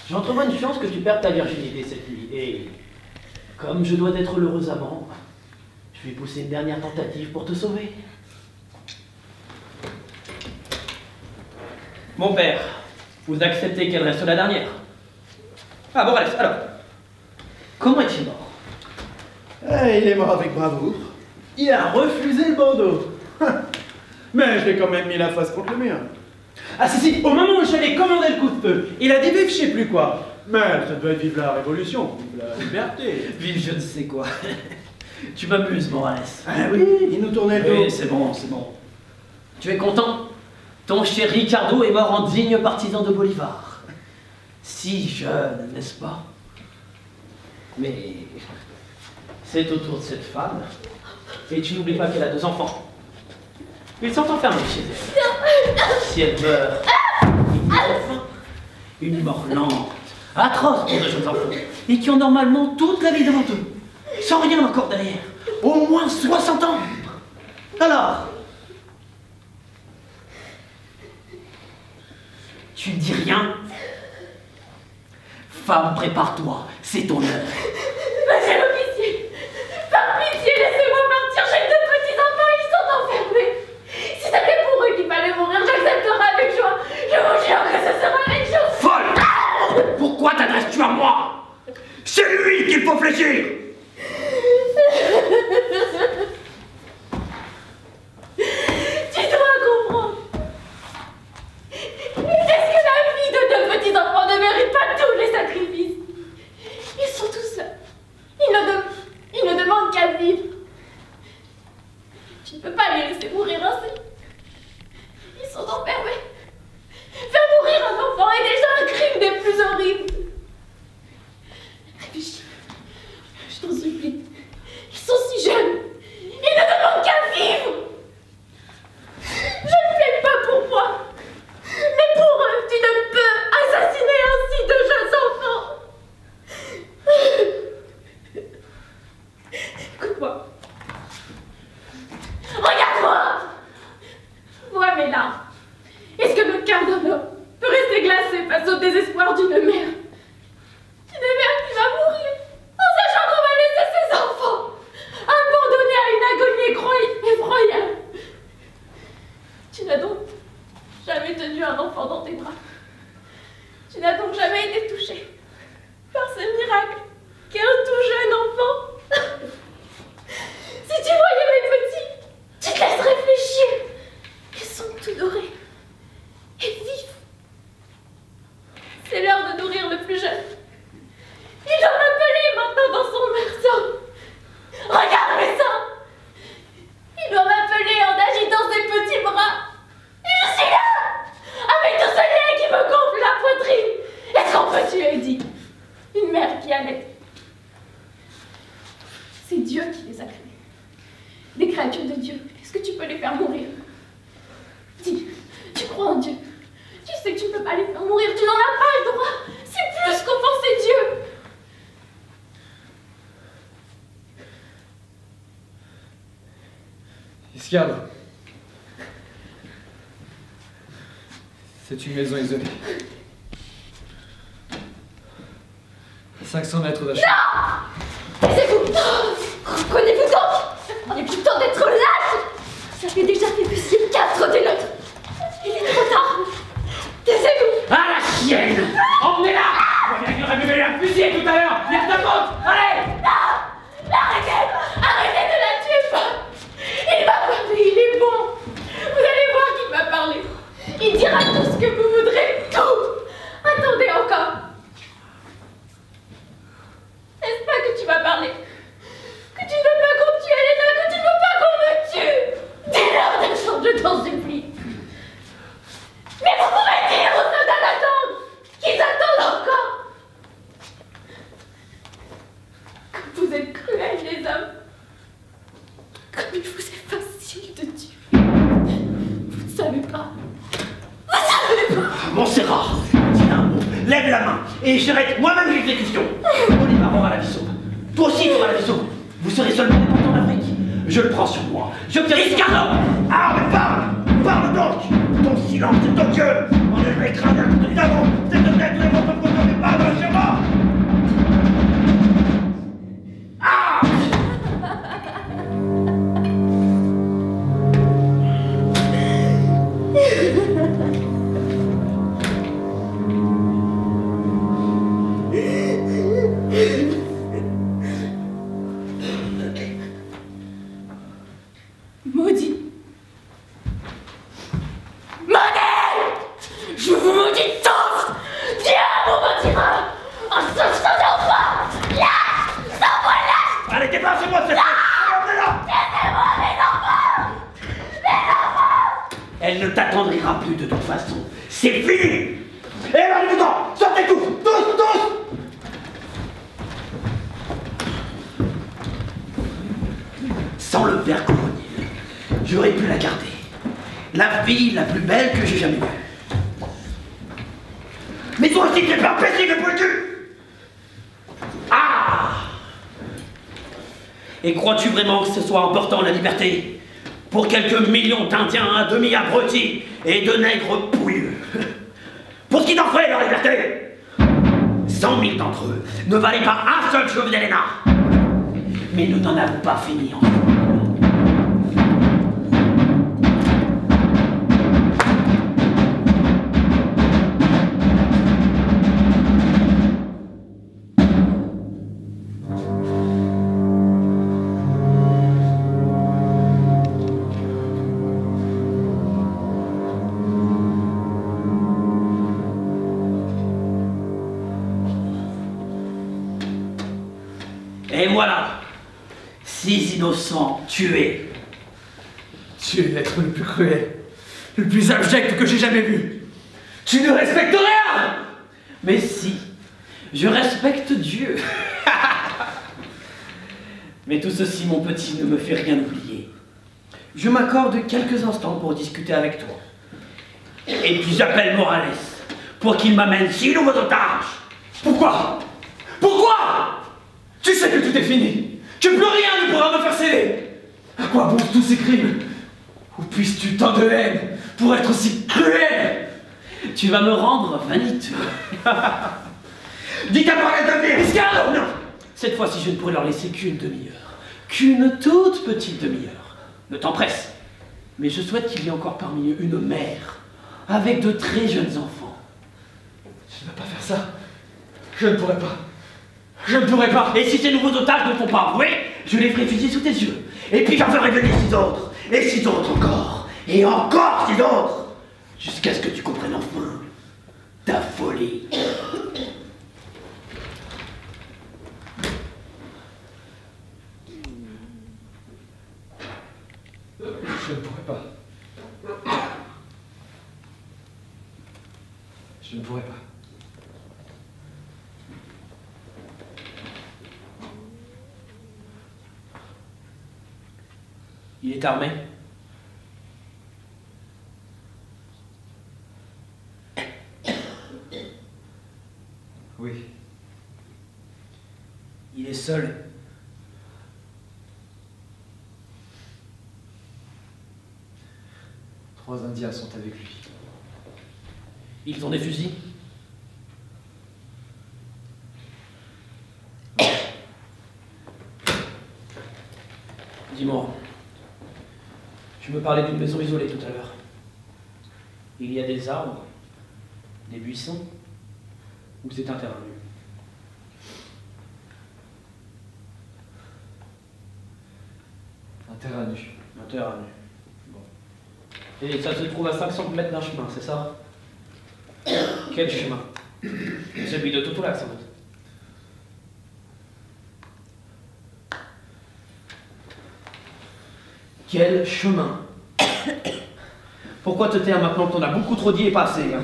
J'entrevois une chance que tu perdes ta virginité cette nuit. Et comme je dois être l'heureux amant, je vais pousser une dernière tentative pour te sauver. Mon père, vous acceptez qu'elle reste la dernière? Ah, Borales, alors, comment est-il mort? Il est mort avec bravoure. Il a refusé le bandeau. Mais je l'ai quand même mis la face contre le mur. Ah si, au moment où j'allais commander le coup de feu, il a dit vive je sais plus quoi. Mais ça doit être vive la révolution, vive la liberté. Vive je ne sais quoi. Tu m'amuses, Morales. Ah oui, il nous tournait le dos. Oui, c'est bon, c'est bon. Tu es content? Ton cher Ricardo est mort en digne partisan de Bolivar. Si jeune, n'est-ce pas? Mais c'est au tour de cette femme. Et tu n'oublies pas qu'elle a 2 enfants. Ils sont enfermés chez elle. Si elle meurt, une mort lente, atroce pour de jeunes enfants, et qui ont normalement toute la vie devant eux, sans rien encore derrière, au moins 60 ans. Alors, tu ne dis rien? Femme, prépare-toi, c'est ton heure. Monsieur l'officier, par pitié, laissez-moi partir, j'ai 2 petits enfants, ils sont enfermés. Si c'était pour eux qu'il fallait mourir, j'accepterai avec joie. Je vous jure que ce sera avec joie. Folle! Pourquoi t'adresses-tu à moi? C'est lui qu'il faut fléchir! Tu dois comprendre. Est-ce que la vie de 2 petits enfants ne mérite pas tous les sacrifices? Ils sont tous seuls. Ils ne demandent qu'à vivre. Tu ne peux pas les laisser mourir ainsi. Ils sont enfermés. Faire mourir un enfant est déjà un crime des plus horribles. Réfléchis. Je t'en supplie. Ils sont si jeunes. Ils ne demandent qu'à vivre. Je ne plaide pas pour moi. Mais pour eux, tu ne peux assassiner ainsi 2 jeunes enfants. Écoute-moi. Regarde-moi. Vois mes larmes. Est-ce que le cœur d'un homme peut rester glacé face au désespoir d'une mère? Une mère qui va mourir en sachant qu'on va laisser ses enfants abandonnés à une agonie effroyable. Tu n'as donc jamais tenu un enfant dans tes bras. Tu n'as donc jamais été touché par ce miracle qu'est un tout jeune enfant. Si tu voyais mes petits, tu te laisses réfléchir. Ils sont tout dorés et vifs. C'est l'heure de nourrir le plus jeune. Il doit m'appeler maintenant dans son berceau. Regarde mes seins. Il doit m'appeler en agitant ses petits bras. Et je suis là, avec tout ce lait qui me gonfle la poitrine. Est-ce qu'on peut tuer Eddie? Une mère qui allait. C'est Dieu qui les a créés. Des créatures de Dieu. Est-ce que tu peux les faire mourir? Dis, tu crois en Dieu? Tu sais que tu ne peux pas les faire mourir. Tu n'en as pas le droit. C'est plus qu'offenser Dieu. Iscarde. C'est une maison isolée. 500 mètres d'achèvement. Non! Taisez-vous! Reprenez-vous donc! Il n'est plus temps d'être lâche! J'avais déjà fait fusiller 4 des nôtres. Il est trop tard. Taisez-vous! À la chienne! Emmenez-la! Vous avez dû la fusiller tout à l'heure! Il y a de la faute! Allez! Non! Arrêtez! Arrêtez de la tuer pas! Il m'a parlé, il est bon! Vous allez voir qu'il m'a parlé. Il dira Montserrat, dis un mot, lève la main, et j'arrête moi-même l'exécution. Bolivar aura la vie sauve. Toi aussi, tu auras la vie sauve. Vous serez seulement indépendant en Afrique. Je le prends sur moi. Riscardo! Ah, mais parle! Parle donc! Ton silence est ton gueule! On est le écran d'un coup de savon! C'est de tête de votre côté, mais pas dans le moi! Ah! Maudit! Je vous maudis tous! Diable maudira! En ce d'enfant! Là! Envoie-la! Allez, dépassez-moi cette fête! Laissez-moi mes enfants! Mes enfants! Elle ne t'attendrira plus de toute façon. C'est fini! Et alors, du temps! Sortez tous! Tous! Sans le père Coronil, j'aurais pu la garder. La fille la plus belle que j'ai jamais vue. Mais toi aussi, t'es pas imbécile de cul! Ah! Et crois-tu vraiment que ce soit important la liberté? Pour quelques millions d'Indiens à demi abrutis et de nègres pouilleux. Pour ce qui t'en ferait leur liberté? 100 000 d'entre eux ne valaient pas un seul cheveu d'Helena. Mais nous n'en avons pas fini ensemble. Et voilà, 6 innocents tués. Tu es l'être le plus cruel, le plus abject que j'ai jamais vu. Tu ne respectes rien! Mais si, je respecte Dieu. Mais tout ceci, mon petit, ne me fait rien oublier. Je m'accorde quelques instants pour discuter avec toi. Et puis j'appelle Morales pour qu'il m'amène 6 nouveaux otages. Pourquoi? Pourquoi? Tu sais que tout est fini, que plus rien ne pourra me faire céder. À quoi bon tous ces crimes? Où puisses-tu tant de haine pour être aussi cruel? Tu vas me rendre vaniteux. Dis ta parole de vie, Riscardo! Non! Cette fois-ci, je ne pourrai leur laisser qu'une demi-heure. Qu'une toute petite demi-heure. Le temps presse. Mais je souhaite qu'il y ait encore parmi eux une mère, avec de très jeunes enfants. Je ne vais pas faire ça. Je ne pourrai pas. Je ne pourrai pas. Et si ces nouveaux otages ne font pas avouer, je les ferai fusiller sous tes yeux. Et puis j'en ferai venir 6 autres. Et 6 autres encore. Et encore 6 autres. Jusqu'à ce que tu comprennes enfin ta folie. Je ne pourrai pas. Je ne pourrai pas. Il est armé? Oui. Il est seul. Trois Indiens sont avec lui. Ils ont des fusils? Dis-moi, tu me parlais d'une maison isolée tout à l'heure. Il y a des arbres, des buissons, ou c'est un terrain nu? Un terrain nu. Un terrain nu. Bon. Et ça se trouve à 500 mètres d'un chemin, c'est ça? Quel chemin? Celui de Totolac, sans doute. Quel chemin? Pourquoi te taire maintenant que t'en as beaucoup trop dit et pas assez, hein?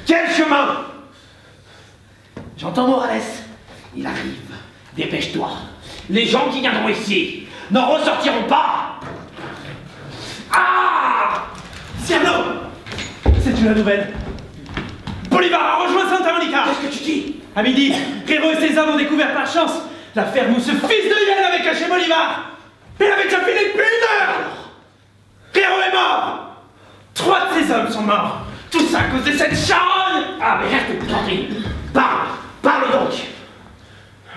Quel chemin? J'entends Morales. Il arrive. Dépêche-toi. Les gens qui viendront ici n'en ressortiront pas. Ah! Cyrano! C'est sais-tu la nouvelle? Bolivar a rejoint Santa Monica. Qu'est-ce que tu dis? À midi, Guerrero et ses hommes ont découvert par chance la ferme où ce fils de hyène avait caché Bolivar. Il avait déjà fini depuis 1 heure. Guerrero est mort. 3 de ses hommes sont morts. Tout ça à cause de cette charogne. Ah, mais reste tranquille. Parle donc.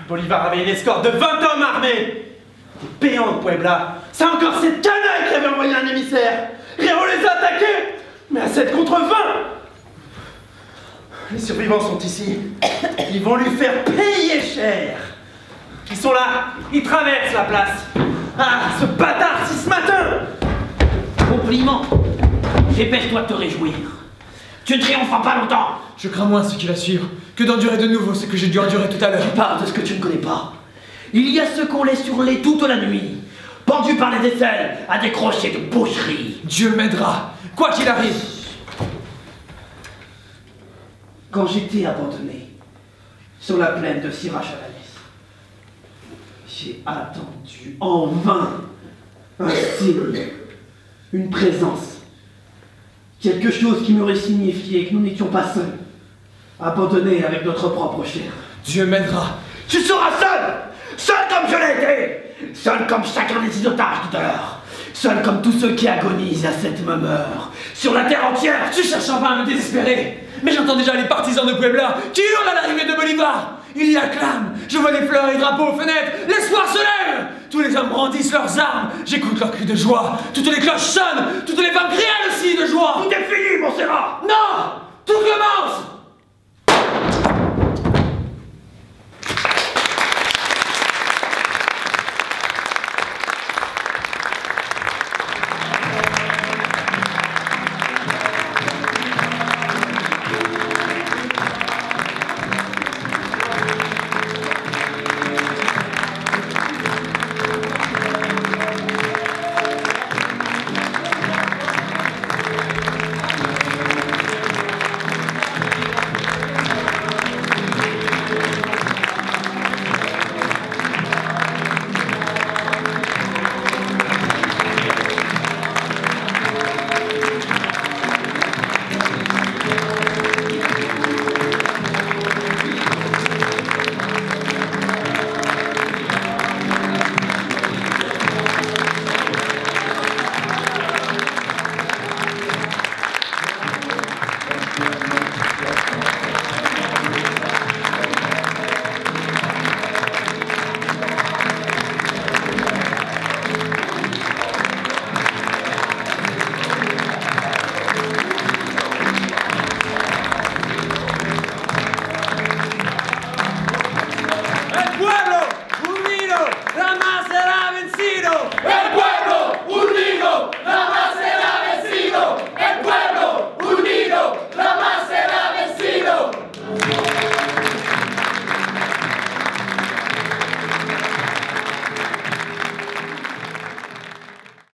Bolivar avait une escorte de 20 hommes armés. Des péons de Puebla. C'est encore cette canaille qui avait envoyé un émissaire. Guerrero les a attaqués, mais à 7 contre 20. Les survivants sont ici. Ils vont lui faire payer cher. Ils sont là. Ils traversent la place. Ah, ce bâtard, si ce matin. Compliment. Dépêche-toi de te réjouir. Tu ne triompheras pas longtemps. Je crains moins ce qui va suivre que d'endurer de nouveau ce que j'ai dû endurer tout à l'heure. Tu parles de ce que tu ne connais pas. Il y a ceux qu'on laisse hurler toute la nuit, pendus par les aisselles à des crochets de boucherie. Dieu m'aidera, quoi qu'il arrive. Quand j'étais abandonné sur la plaine de Sierra Chavales, j'ai attendu en vain un signe, une présence, quelque chose qui m'aurait signifié que nous n'étions pas seuls, abandonnés avec notre propre chair. Dieu m'aidera. Tu seras seul! Seul comme je l'ai été! Seul comme chacun des otages tout à l'heure! Seul comme tous ceux qui agonisent à cette même heure! Sur la terre entière! Tu cherches en vain à me désespérer! Mais j'entends déjà les partisans de Puebla qui hurlent à l'arrivée de Bolivar! Ils acclament! Je vois les fleurs et les drapeaux aux fenêtres! L'espoir se lève! Tous les hommes brandissent leurs armes! J'écoute leurs cris de joie! Toutes les cloches sonnent! Toutes les femmes crient aussi de joie! Tout est fini, mon Serra! Non! Tout commence!